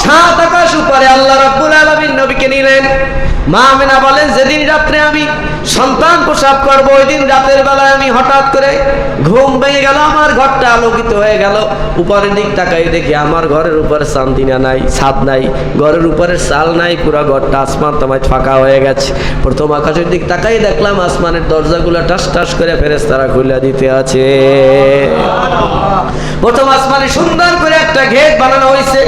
7 আকাশ উপরে আল্লাহ রাব্বুল আলামিন নবীকে নিলেন। মা আমিনা বলেন, যেদিন রাত্রে আমি সন্তান প্রসব করব, ওই দিন রাতের বেলায় আমি হঠাৎ করে ঘুম ভেঙে গেল, আমার ঘরটা আলোকিত হয়ে গেল। উপরের দিক তাকাই দেখি আমার ঘরের উপরে চান্দিনা নাই, ছাদ নাই, ঘরের উপরে চাল নাই, পুরো ঘরটা আসমান তোমায় ফাঁকা হয়ে গেছে। প্রথম আকাশের দিক তাকাই দেখলাম আসমানের দরজাগুলো টাস টাস করে ফেরেশতারা খুলে দিতে আছে। প্রথম আসমানে সুন্দর করে একটা গেট বানানো হয়েছে,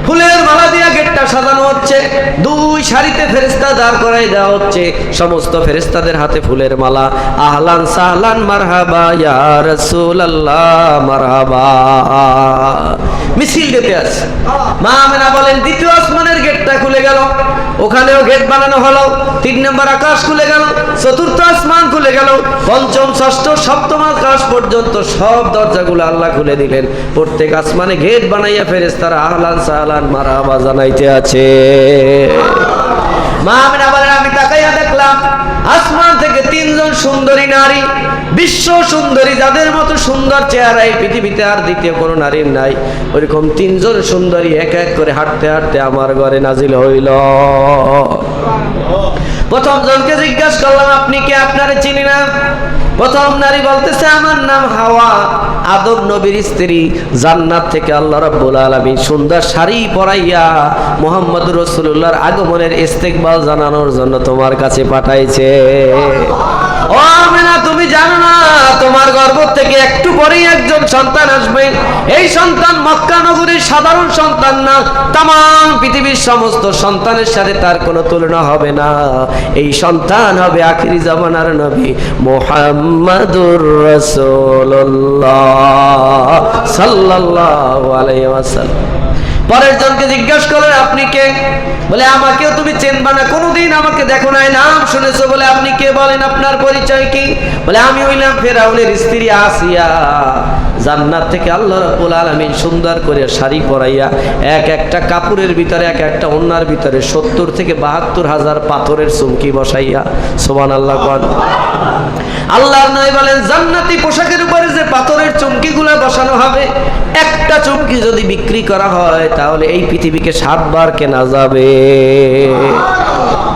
ফুলের মালা দিয়ে গেটটা সাজানো হচ্ছে। 2 সারিতে ফেরেশতা দাঁড় করাই দেওয়া হচ্ছে, সমস্ত ফেরেশতাদের হাতে ফুলের মালা। আহলান সাহলান মারহাবা ইয়া রাসূলুল্লাহ মারহাবা, মিছিল দিতে আছে। মা আমেনা বলেন দ্বিতীয় আসমানের গেটটা খুলে গেল, ওখানেও গেট বানানো হলো। 3 নম্বর আকাশ খুলে গেল, চতুর্থ আসমান খুলে গেল, পঞ্চম ষষ্ঠ সপ্তম আকাশ পর্যন্ত সব দরজাগুলো আল্লাহ খুলে দিলেন। প্রত্যেক আসমানে গেট বানাইয়া ফেরেশতারা আহলান সাহলান মারহাবা জানাইতে আছে। মা আমেনা বলেন আমি তাকাইয়া দেখলাম আসমান থেকে 3 জন সুন্দরী নারী, বিশ্ব সুন্দরী, যাদের মতো সুন্দর চেহারা এই পৃথিবীতে আর দ্বিতীয় কোনো নারীর নাই, ওইরকম 3 জন সুন্দরী এক এক করে হাঁটতে হাঁটতে আমার ঘরে নাজিল হইল। প্রথম জনকে জিজ্ঞাসা করলাম আপনি কে, আপনারে চিনি না। প্রথম নারী বলতেছে আমার নাম হাওয়া, আদম নবীর স্ত্রী। জান্নাত থেকে আল্লাহ রাব্বুল আলামিন সুন্দর শাড়ি পরাইয়া মুহাম্মদুর রাসূলুল্লাহর আগমনের ইস্তেকবাল জানানোর জন্য তোমার কাছে পাঠাইছে। ও আমেনা তুমি জানো না তোমার গর্ভ থেকে একটু পরেই একজন সন্তান আসবে। এই সন্তান মক্কা নগরীর সাধারণ সন্তান না, তামাম পৃথিবীর সমস্ত সন্তানের সাথে তার কোনো তুলনা হবে না। এই সন্তান হবে আখিরি জামানার নবী মুহাম্মাদুর রাসূলুল্লাহ সাল্লাল্লাহু আলাইহি ওয়াসাল্লাম। পরের জনকে জিজ্ঞাসা করলেন আপনি কে, বলে আমাকেও তুমি চেনবা না, কোনোদিন আমাকে দেখো নাই, নাম শুনেছো। বলে আপনি কে, বলেন আপনার পরিচয় কি। বলে আমি হইলাম ফেরাউনের স্ত্রী আসিয়া। জান্নাত থেকে আল্লাহ রাব্বুল আলামিন সুন্দর করে শাড়ি পরাইয়া এক একটা কাপড়ের ভিতরে এক একটা ওন্নার ভিতরে 70 থেকে 72 হাজার পাথরের চুমকি বসাইয়া, সুবহানাল্লাহ কোন। আল্লাহর নবী বলেন জান্নাতি পোশাকের উপরে যে পাথরের চুমকিগুলো বসানো হবে, একটা চুমকি যদি বিক্রি করা হয় তাহলে এই পৃথিবীকে 7 বার কেনা যাবে।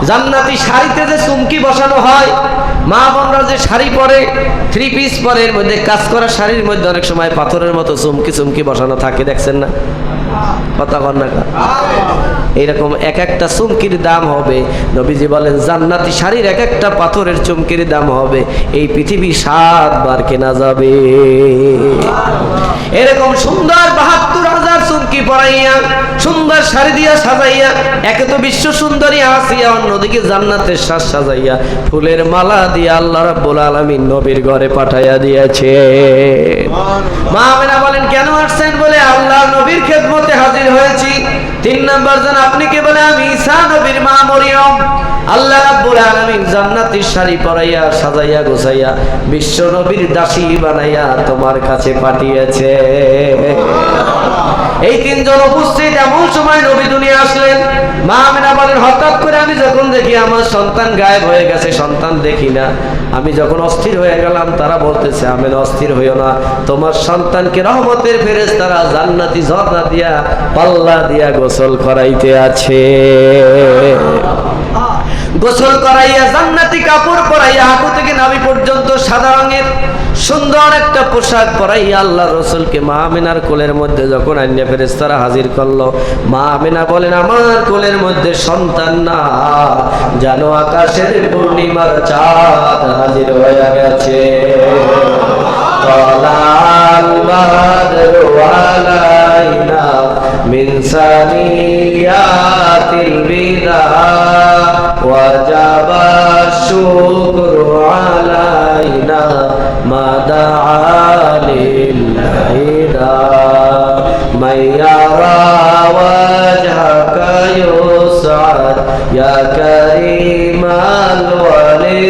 জান্নাতি শাড়িতে যে চুমকি বসানো হয়, মা বোনরা যে শাড়ি পরে, 3 পিস পরে, এর মধ্যে কাজ করা শাড়ির মধ্যে অনেক সময় পাথরের মতো চুমকি চুমকি বসানো থাকে, দেখছেন না? কথা কর না। এইরকম এক একটা চুমকির দাম হবে, নবীজি বলেন জান্নাতি শাড়ির এক একটা পাথরের চুমকির দাম হবে এই পৃথিবী 7 বার কেনা যাবে। এরকম সুন্দর 72 হাজার চুমকি পরাইয়া সুন্দর শাড়ি দিয়া সাজাইয়া, একে তো বিশ্ব সুন্দরী আসিয়া, অন্যদিকে জান্নাতের সাজ সাজাইয়া ফুলের মালা দিয়ে আল্লাহ রাব্বুল আলামিন নবীর ঘরে পাঠাইয়া দিয়েছে। মা আমেনা বলেন কেন আসছেন, বলে আল্লাহ নবীর খেদমতে হাজির হয়েছি। 3 নম্বর জন আপনি কে, বলে আমি ঈসা নবীর মা মরিয়ম। আল্লাহ রাব্বুল আলামিন জান্নাতের শাড়ি পরাইয়া সাজাইয়া গোছাইয়া বিশ্ব নবীর দাসী বানাইয়া তোমার কাছে পাঠিয়েছে। এই 3 জন উপস্থিত এমন সময় নবী দুনিয়া আসলেন। মা আমেনা বলেন হঠাৎ করে আমি যখন দেখি আমার সন্তান গায়েব হয়ে গেছে, সন্তান দেখি না, আমি যখন অস্থির হয়ে গেলাম, তারা বলতেছে আমেনা অস্থির হইও না, তোমার সন্তানকে রহমতের ফেরেশতারা জান্নাতি ঝর্ণা দিয়া পাল্লা দিয়া গোসল করাইতে আছে। গোসল করাইয়া জান্নাতি কাপড় পরাইয়া হাঁটু থেকে নাভি পর্যন্ত সাদা রঙের সুন্দর একটা পোশাক পরাইয়া আল্লাহ রসুলকে মা আমেনার কোলের মধ্যে যখন আইনা ফেরেশতারা হাজির করলো, মা আমেনা বলেন আমার কোলের মধ্যে সন্তান না, জানো আকাশের পূর্ণিমার চাঁদ হাজির হয়ে গেছে। طلع البدر علينا من ثنيات الوداع وجب الشكر علينا ما دعا لله من يرى وجهك يسعد يا كريم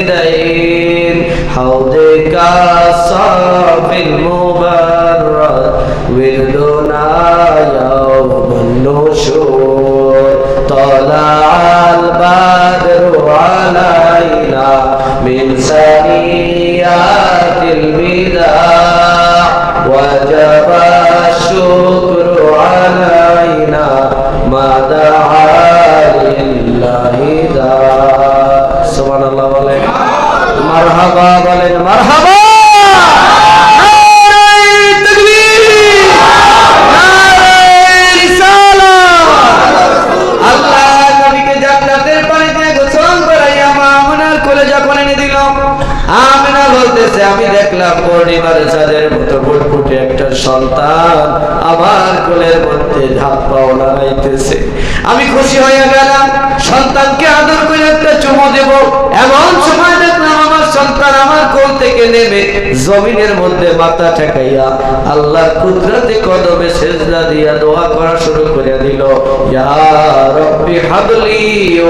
الوالدين حوضك الصافي المبرد وردنا يوم النشور طلع البدر علينا من ثنيات الوداع وجب الشكر علينا ما دعا لله داع سبحان الله বলেন মারহাবা, বলেন মারহাবা। আমি দেখলাম পূর্ণিমার চাঁদের মতো ফুটফুটে একটা সন্তান আমার কোলের মধ্যে ধাপ পাও নাড়াইতেছে। আমি খুশি হয়ে গেলাম। সন্তানকে আদর করে একটা চুমু দেব, এমন সময় দেখলাম আমার সন্তান আমার কোল থেকে নেমে জমিনের মধ্যে মাথা ঠেকাইয়া আল্লাহর কুদরতে কদমে সেজদা দিয়া দোয়া করা শুরু করে দিল, ইয়া রব্বি হাবলি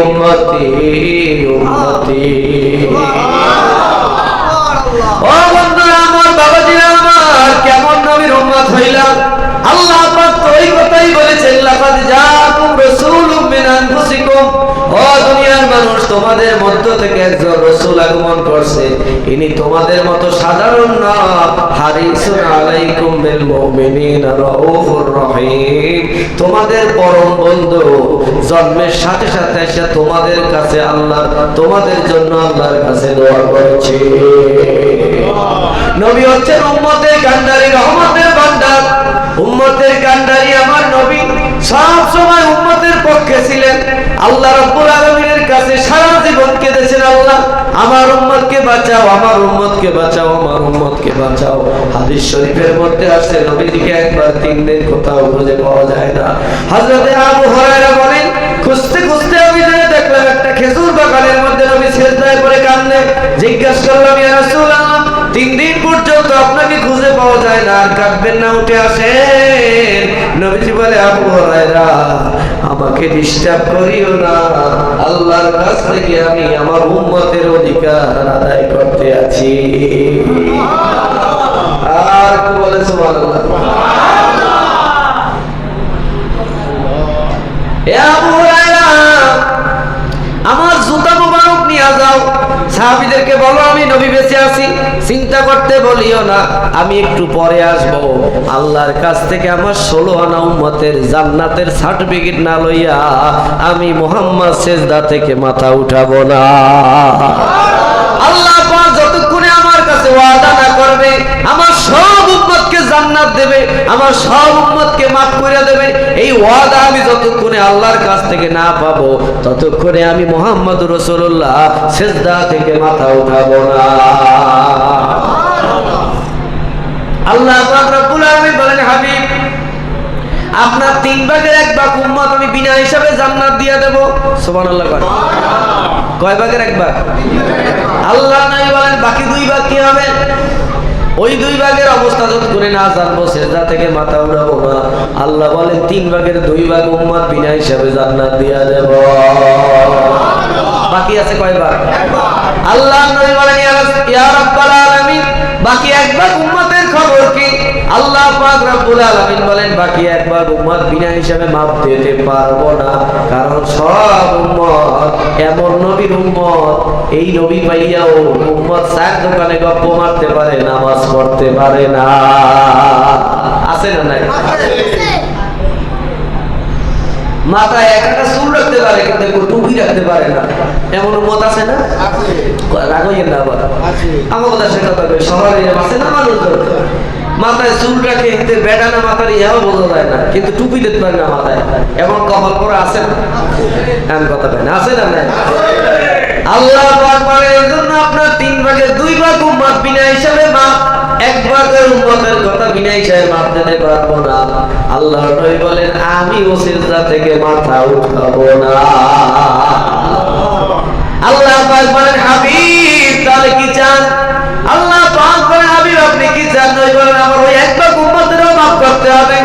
উম্মতি উম্মতি। ও বন্ধুরা আমার, বাবাজিরা আমার, কেমন নবীর উম্মত হইলাম। আল্লাহ পাক তো এই কথাই বলেছেন, লাকাদ জাআকুম রাসূলুম মিন আনফুসিকুম, ও দুনিয়ার মানুষ, তোমাদের মধ্য থেকে একজন রাসূল আগমন করছে, ইনি তোমাদের মতো সাধারণ না, হারিসুন আলাইকুম বিল মুমিনিনা রাউফুর রহিম, তোমাদের পরম বন্ধু, জন্মের সাথে সাথে এসে তোমাদের কাছে আল্লাহ, তোমাদের জন্য আল্লাহর কাছে দোয়া করেছে। নবী হচ্ছেন উম্মতের কান্ডারি, রহমতের ভান্ডার, উম্মতের কান্ডারি। আমার নবী সব সময় উম্মতের পক্ষে ছিলেন। আল্লাহ রাব্বুল আলামিনের কাছে সারা জীবন কেঁদেছেন, আল্লাহ আমার উম্মতকে বাঁচাও, আমার উম্মতকে বাঁচাও, আমার উম্মতকে বাঁচাও। হাদিস শরীফের মধ্যে আসছে নবীজিকে একবার 3 দিন কোথাও খুঁজে পাওয়া যায় না। হযরতে আবু হুরায়রা বলেন, খুঁজতে খুঁজতে আমি দেখলাম একটা খেজুর বাগানের মধ্যে নবী সিজদায় পড়ে কাঁদলেন। জিজ্ঞাসা করলাম, ইয়া রাসূলুল্লাহ, 3 দিন পর্যন্ত আপনাকে খুঁজে পাওয়া যায় না, আর কাঁদবেন না, উঠে আসেন। নবীজি বলে, আবু হুরায়রা, আমাকে ডিস্টার্ব করিও না, আল্লাহর কাছ থেকে আমি আমার উম্মতের অধিকার আদায় করতে আছি। আর কি বলে সুবহানাল্লাহ। এ আবু হুরায়রা, আমার জুতা মুবারক নিয়ে যাও, সাহাবীদেরকে বলো আমি নবী বেঁচে আছি, চিন্তা করতে বলিও না, আমি একটু পরে আসব। আল্লাহর কাছ থেকে আমার 16 আনা উম্মতের জান্নাতের সার্টিফিকেট না লইয়া আমি মুহাম্মদ সিজদা থেকে মাথা উঠাবো না। আল্লাহ পাক যতক্ষণে আমার কাছে ওয়াদা না করবে আমার সব উম্মতকে জান্নাত দেবে, আমার সব উম্মতকে মাফ করে দেবে, এই ওয়াদা আমি যতক্ষণে আল্লাহর কাছ থেকে না পাবো ততক্ষণে আমি মুহাম্মদুর রাসূলুল্লাহ সিজদা থেকে মাথা উঠাবো না। আল্লাহ পাক রব্বুল আলামিন বলেন, হাবিব, আপনার 3 ভাগের 1 ভাগ উম্মত আমি বিনা হিসাবে জান্নাত দিয়ে দেব। সুবহানাল্লাহ। কয় ভাগের 1 ভাগ? আল্লাহ নবী বলেন, বাকি 2 ভাগ কি হবে? ওই 2 ভাগের অবস্থা যতক্ষণ না জানবো সিজদা থেকে মাথা উঠাবো না। আল্লাহ বলেন, 3 ভাগের 2 ভাগ উম্মত বিনা হিসাবে জান্নাত দিয়ে দেব। বাকি আছে কয় ভাগ? আল্লাহ নবী বলেন, ইয়া রাব্বাল আলামিন, বাকি 1 ভাগ উম্মতের খবর কি? আল্লাহ পাক রব্বুল আলামিন বলেন, বাকি 1 ভাগ উম্মত বিনা হিসাবে মাপ দিতে পারবো না, কারণ সব উম্মত এমন নবীর উম্মত, এই নবী পাইয়াও উম্মত 4 দোকানে গপ্প মারতে পারে, নামাজ পড়তে পারে না। আছে না নাই? মাথায় একটা চুল রাখতে পারে কিন্তু টুপি রাখতে পারে না, এমন উম্মত আছে না? রাগইয়েন না আবার, আমার কথা সে কথা কই, শহরে আছে না মানুষ মাথায় চুল রাখে, কিন্তু বেডানা মাথার ইহাও বোঝা যায় না, কিন্তু টুপি দিতে পারে না মাথায়, এমন কপাল পরে আছে না? এমন কথা পাই না, আছে না নাই? আল্লাহ পাক বলেন, এজন্য আপনার 3 ভাগের 2 ভাগ উম্মত বিনা হিসাবে মাপ, 1 ভাগের উম্মতের কথা বিনা হিসাবে মাপ দিতে পারবো না। আল্লাহ নবী বলেন, আমি ও সিজদা থেকে মাথা উঠাবো না। আল্লাহ পাক বলেন, হাবিব তাহলে কি চান? আল্লাহ পাক বলেন, হাবিব আপনি কি চান? নবী বলেন, আমার ওই 1 ভাগ উম্মতেরও মাফ করতে হবে।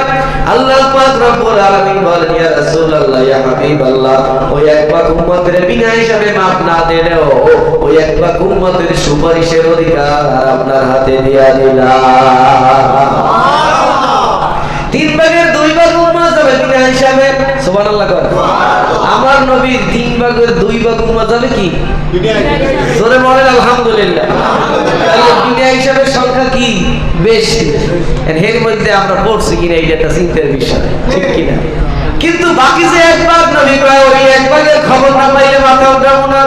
আল্লাহ পাক রব্বুল আলামিন বলেন, ইয়া রাসূলুল্লাহ, ইয়া হাবিবাল্লাহ, ওই 1 ভাগ উম্মতের বিনা হিসাবে মাফ না দিলেও ওই 1 ভাগ উম্মতের সুপারিশের অধিকার আপনার হাতে দিয়া দিলাম। 3 ভাগের 2 ভাগ উম্মত যাবে বিনা হিসাবে। সুবহানাল্লাহ। আমার নবীর 3 ভাগের 2 ভাগ উম্মত যাবে কি জোরে বলেন আলহামদুলিল্লাহ। তাহলে বিনা হিসাবের সংখ্যা কি বেশি, এর মধ্যে আমরা পড়ছি কিনা এটা একটা চিন্তার বিষয়, ঠিক কিনা? কিন্তু বাকি যে 1 ভাগ নবী কয়, ওই 1 ভাগের খবর না পাইলে মাথা উঠাবো না।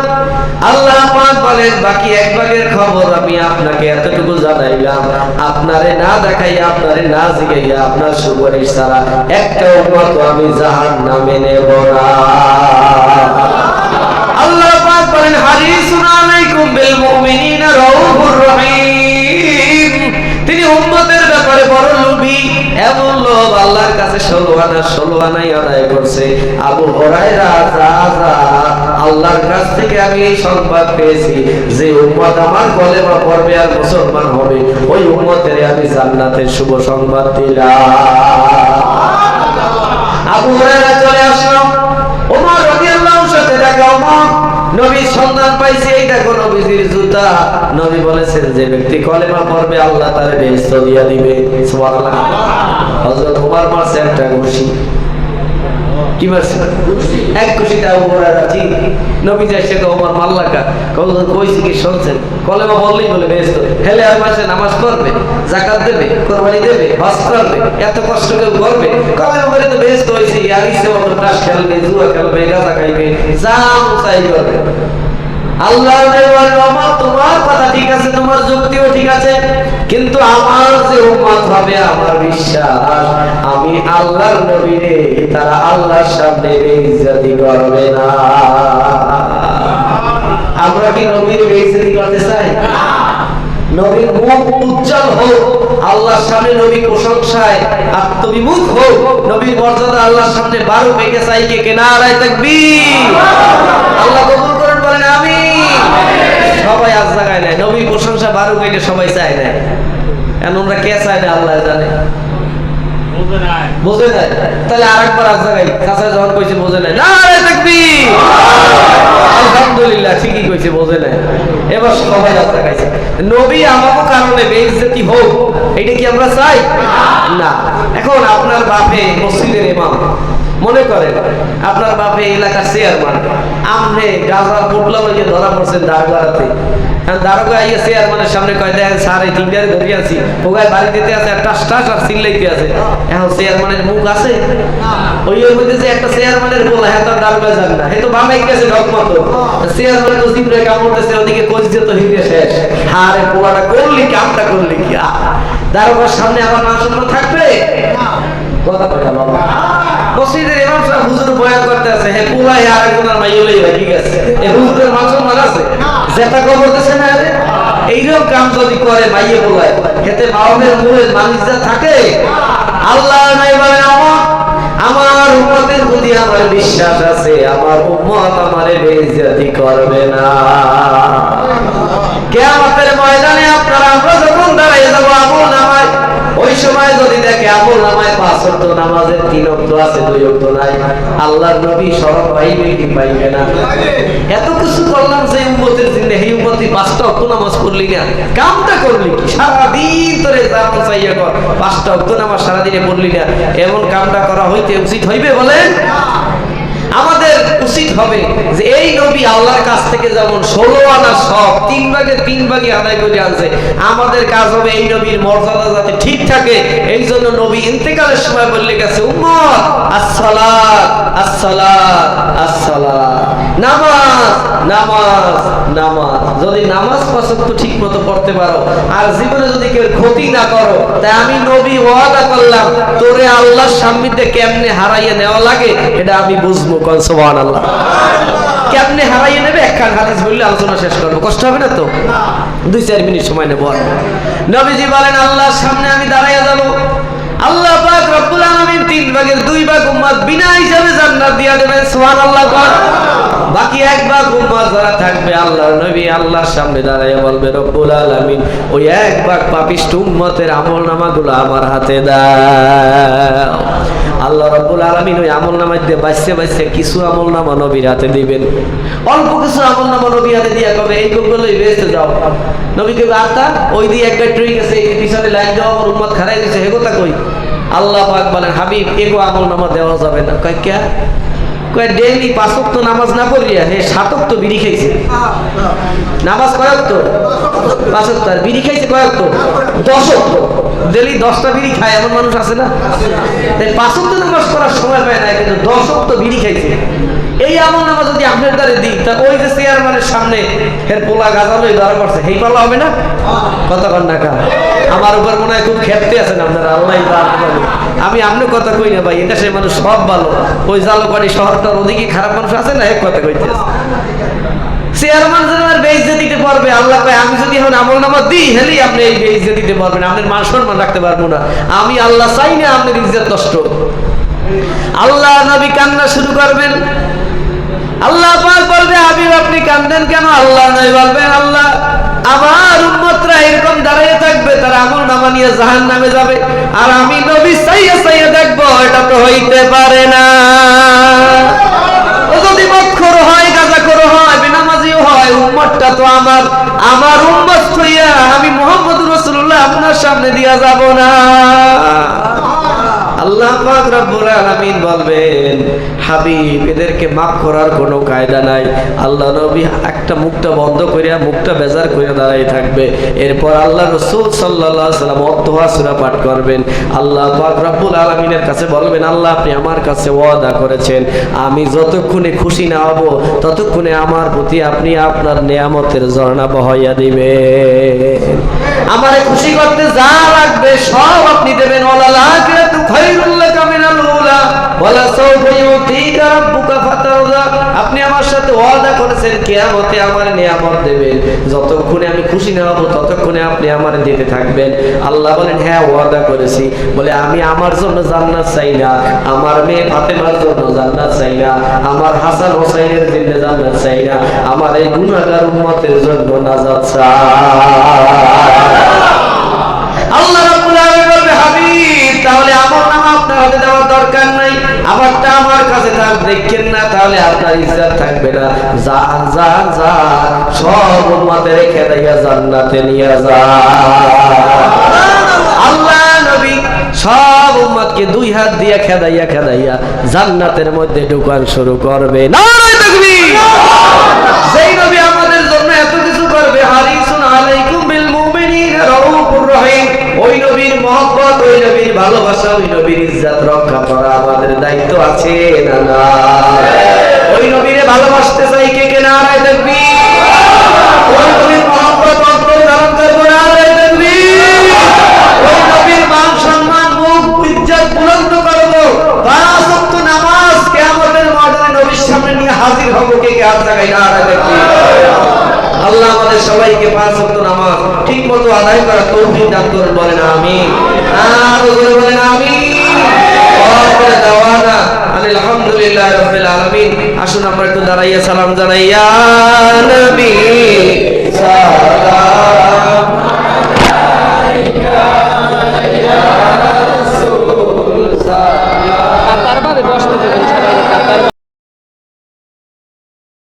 আল্লাহ পাক বলেন, বাকি 1 ভাগের খবর আমি আপনাকে এতটুকু জানাইলাম, আপনারে না দেখাইয়া, আপনারে না জিগাইয়া, আপনার সুপারিশ ছাড়া একটা উম্মত আমি জাহান্নামে নেব না। আল্লাহ পাক বলেন, হারিসুন আলাইকুম বিল মুমিনিনা রাউফুর রহিম, তিনি উম্মতের ব্যাপারে বড় লোভী, এমন লোভ আল্লাহর কাছে কাছে 16 আনাই আদায় করছে। আবু হুরায়রা আল্লাহর কাছ থেকে আমি এই সংবাদ পেয়েছি যে উম্মত আমার কলেমা পড়বে আর মুসলমান হবে, ওই উম্মতের আমি জান্নাতের শুভ সংবাদ দিলাম। আবু হুরায়রা চলে আসলো, ওমর রাদিয়াল্লাহু আনহু সাথে দেখা। ওমর, নবীর সন্ধান পাইছে, এই দেখো নবীজির জুতা। নবী বলেছেন যে ব্যক্তি কলেমা পড়বে আল্লাহ তার বেহেশত দিয়া দিবে। সুবহানাল্লাহ। হযরত ওমর মারছে একটা ঘুষি। কি মারছে? এক ঘুষিতে আবু হুরায়রা ঠিক। নবী যাইছে তো ওমর মাল্লাকা কইছি কি শুনছেন, কলেমা বললেই বলে বেহেশত। হেলে আর মাসে নামাজ পড়বে, যাকাত দেবে, কুরবানি দেবে, হজ করবে, এত কষ্ট কেউ করবে, কলেমা বলে তো বেহেশত হইছে। আর ইচ্ছে মতো তাস খেলবে, জুয়া খেলবে, গাঁজা খাইবে, যা চাই করবে। আল্লাহ ওমর, তোমার কথা ঠিক আছে, তোমার যুক্তিও ঠিক আছে, কিন্তু আমার যে উম্মত হবে, আমার বিশ্বাস আমি আল্লাহর নবীরে তারা আল্লাহর সামনে বেইজ্জতি করবে না। আমরা কি নবীর বেইজ্জতি করতে চাই? নবীর মুখ উজ্জ্বল হোক, আল্লাহর সামনে নবী প্রশংসায় আত্মবিমুখ হোক, নবীর মর্যাদা আল্লাহর সামনে বারো বেগে চাই। কে কে নারায়ে তাকবীর! আল্লাহ কবুল করেন, বলেন আমিন। সবাই আজ জায়গায় নাই, নবীর প্রশংসা বারো বেগে সবাই চায় না। আমরা কে চায় না আল্লাহ জানে, বুঝে নাই। তাহলে আরেকবার আজ জায়গায় চাচা যখন কইছে বোঝে নাই, নারায়ে তাকবীর! আলহামদুলিল্লাহ, ঠিকই কইছে, বোঝে নাই। এবার সবাই আজ জায়গায় নবী আমাকে কারণে বেইজ্জতি হোক, এটা কি আমরা চাই? না। এখন আপনার বাপে মসজিদের ইমাম, মনে করেন আপনার বাপে এলাকার চেয়ারম্যান, আপনি গাজার পোটলা লইয়ে ধরা পড়ছেন দারোগাতে। দারোগা আইয়া চেয়ারম্যানের সামনে কয়, দেখেন স্যার এই তিনটারে ধরে আছি, ওগায় বাড়ি দিতে আছে, টাস টাস আর চিল্লাইতে আছে। এখন চেয়ারম্যানের মুখ আছে? ওই ওর মধ্যে যে একটা চেয়ারম্যানের বলা, হ্যাঁ তার দারোগা যাবে না, হে তো বামাই গেছে ঢকমত। চেয়ারম্যানের তো জিব্রে কামড়তেছে, ওদিকে কইছে তো হিন্দে শেষ। হারে পোলাটা করলি, কামটা করলি কি? দারোগার সামনে আবার মান সম্মান থাকবে? কথা কয় বাবা। মসজিদের ইমাম সাহেব হুজুর বয়ান করতে আছে, হে পুলাই আরেকজনের মাইয়লেই হয়, ঠিক আছে, এই হুজুরের মান সম্মান আছে? যেটা করতেছে না, এইরকম কাম যদি করে মাইয়ে বলায়, এতে বাবাদের মূলে মানিজা থাকে? আল্লাহ নাই বলেন, আমার উম্মতের প্রতি আমার বিশ্বাস আছে, আমার উম্মত আমারে বেইজ্জতি করবে না। কিয়ামতের ময়দানে আপনারা আমরা যখন দাঁড়িয়ে যাব আমল নামায়, ওই সময় যদি দেখে আমল নামায় 5 ওয়াক্ত নামাজের 3 ওয়াক্ত আছে, 2 ওয়াক্ত নাই, আল্লাহর নবী শরফ পাইবে কি পাইবে না? এত কিছু করলাম যে উম্মতের জন্য, এই উম্মতি 5টা ওয়াক্ত নামাজ পড়লি না, কামটা করলি কি? সারা দিন ধরে জামা চাইয়া কর, 5টা ওয়াক্ত নামাজ সারা দিনে পড়লি না, এমন কামটা করা হইতে উচিত হইবে? বলেন। আমাদের উচিত হবে যে এই নবী আল্লাহর কাছ থেকে যেমন 16 আনা সব 3 ভাগে আদায় করে আনছে, আমাদের কাজ হবে এই নবীর মর্যাদা যাতে ঠিক থাকে। এই জন্য নবী ইন্তেকালের সময় বলে গেছে, উম্মত আসসালাত আসসালাত আসসালাত, নামাজ নামাজ নামাজ। যদি নামাজ 5 ওয়াক্ত ঠিক মতো পড়তে পারো আর জীবনে যদি কেউ ক্ষতি না করো, তাই আমি নবী ওয়াদা করলাম তোরে আল্লাহর সামনে কেমনে হারাইয়ে নেওয়া লাগে এটা আমি বুঝবো। কোন সুবহানাল্লাহ। কেমনে হারাইয়ে নেবে একখান হাদিস বললে আলোচনা শেষ করবো, কষ্ট হবে না তো? 2-4 মিনিট সময় নেব। নবীজি বলেন, আল্লাহর সামনে আমি দাঁড়াইয়া যাব, আল্লাহ পাক রব্বুল আলামিন 3 ভাগের 2 ভাগ উম্মত বিনা হিসাবে জান্নাত দিয়া দেবেন। সুবহানাল্লাহ। বাকি 1 ভাগ উম্মত যারা থাকবে, আল্লাহর নবী আল্লাহর সামনে দাঁড়াইয়া বলবে, রব্বুল আলামিন ওই 1 ভাগ পাপিষ্ঠ উম্মতের আমলনামাগুলো আমার হাতে দাও। আল্লাহ রাব্বুল আলামিন ওই আমলনামা দিয়ে বাইসে কিছু আমলনামা নবীর হাতে দিবেন, অল্প কিছু আমলনামা নবীর হাতে দিয়া কবে এই গুলোই বেহেশতে যাও। নবীকে আতা ওই দিয়ে একটা ট্রেক আছে, এই পিছনে লাইন দেওয়া আমার উম্মত খারাই দিয়েছে, হে কথা কই? আল্লাহ পাক বলেন, হাবিব এগো আমলনামা দেওয়া যাবে না। কয় কে? কয় ডেইলি 5 ওয়াক্ত নামাজ না পড়িয়া হে 7 ওয়াক্ত বিড়ি খাইছে। নামাজ কয় ওয়াক্ত? 5 ওয়াক্ত। আর বিড়ি খাইছে কয় ওয়াক্ত? 10 ওয়াক্ত। ডেইলি 10টা বিড়ি খায় এমন মানুষ আছে না? তাই 5 ওয়াক্ত নামাজ করার সময় পায় না, কিন্তু 10 ওয়াক্ত বিড়ি খাইছে। এই আমল নামাজ যদি আপনার দ্বারে দিই, তা ওই যে চেয়ারম্যানের সামনে এর পোলা গাজালই ধরা পড়ছে, এই পালা হবে না? কথা কন না কা? আমার উপর মনে হয় খুব খেপতে আছেন আপনারা। আল্লাহ আমি আপনি কথা কই না ভাই, এটা সে মানুষ সব ভালো, ওই জালকাড়ি শহরটার ওদিকে খারাপ মানুষ আছে না, এক কথা কইতে আছে। চেয়ারম্যান যেন বেইজ্জতি দিতে পারবে, আল্লাহ কয় আমি যদি এখন আমল নামাজ দিই হেলি আপনি এই বেইজ্জতি দিতে পারবেন, আপনার মান সম্মান রাখতে পারবো না। আমি আল্লাহ চাই না আপনার ইজ্জত নষ্ট। আল্লাহ নবী কান্না শুরু করবেন। আল্লাহ পাক বলবে, হাবিব আপনি কান্দেন কেন? আল্লাহ নবী বলবেন, আল্লাহ আমার উম্মতরা এরকম দাঁড়িয়ে থাকবে, তারা আমলনামা নিয়ে জাহান্নামে যাবে, আর আমি নবী চাইয়া চাইয়া দেখবো, এটা তো হইতে পারে না। ও যদি মক্খর হয়, গাঁজাখোর হয়, বেনামাজিও হয়, উম্মতটা তো আমার উম্মত হইয়া আমি মুহাম্মদুর রাসূলুল্লাহ আপনার সামনে দিয়া যাব না। আল্লাহ পাক রব্বুল আলামিন বলবেন, হাবিব এদেরকে মাফ করার কোনো কায়দা নাই। আল্লাহ নবী একটা মুখটা বন্ধ করিয়া, মুখটা বেজার করিয়া দাঁড়িয়ে থাকবে। এরপর আল্লাহ রাসূল সাল্লাল্লাহু আলাইহি সাল্লাম অতহা সূরা পাঠ করবেন। আল্লাহ পাক রব্বুল আলামিনের কাছে বলবেন, আল্লাহ আপনি আমার কাছে ওয়াদা করেছেন, আমি যতক্ষণে খুশি না হব ততক্ষণে আমার প্রতি আপনি আপনার নিয়ামতের ঝর্ণা বহাইয়া দিবেন। আমারে খুশি করতে যা লাগবে সব আপনি দেবেন। ওয়ালাল আখিরাতু খায়রুল লাকা মিনাল উলা ওয়ালা সাওফা ইউতিকা রাব্বুকা ফাতারদা। আপনি আমার সাথে ওয়াদা করেছেন কিয়ামতে আমার নিয়ামত দেবেন, যতক্ষণে আমি খুশি না হব ততক্ষণে আপনি আমারে দিতে থাকবেন। আল্লাহ বলেন, হ্যাঁ ওয়াদা করেছি। বলে, আমি আমার জন্য জান্নাত চাই না, আমার মেয়ে ফাতেমার জন্য জান্নাত চাই না, আমার হাসান হোসেনের জন্য জান্নাত চাই না, আমার এই গুনাহগার উম্মতের জন্য নাজাত চাই। আল্লাহ রাব্বুল আলামিন বলবে, হাবিব তাহলে আমলনামা আপনার হাতে দেওয়ার দরকার নাই, আমারটা আমার কাছে থাক, দেখেন না তাহলে আপনার ইজ্জত থাকবে না। যান যান যান, সব উম্মতের খেদাইয়া জান্নাতে নিয়ে যান। আল্লাহ নবী সব উম্মতকে দুই হাত দিয়ে খেদাইয়া খেদাইয়া জান্নাতের মধ্যে ঢুকান শুরু করবে। নারে তাকবীর! যেই নবী আমাদের জন্য এত কিছু করবে, হারিসুন আলাইকুম বিল মুমিনিনা রাউফুর রহিম, ওই নবীর মহব্বত, ওই নবীর ভালোবাসা, ওই নবীর ইজ্জত রক্ষা করা আমাদের দায়িত্ব আছে না না? ওই নবীরে ভালোবাসতে চাই কে কে? নারায়ে তাকবীর! ওই নবীর মহব্বত অন্তরে ধারণ করব, নারায়ে তাকবীর! ওই নবীর মান সম্মান, মুখ ইজ্জত বুলন্দ করব, পাঁচ ওয়াক্ত নামাজ কিয়ামতের ময়দানে নবীর সামনে নিয়ে হাজির হব, কে কে হাত লাগাই? নারায়ে তাকবীর! আল্লাহ আমাদের সবাইকে পাঁচ ওয়াক্ত নামাজ ঠিকমতো আদায় করার তৌফিক দান করুন, বলেন আমিন। আর ওরে বলেন আমিন। ওয়া দাওয়ানা আলহামদুলিল্লাহি রাব্বিল আলামিন। আসুন আমরা একটু দাঁড়াইয়া সালাম জানাই। ইয়া নবী সালাম আলাইকা ইয়া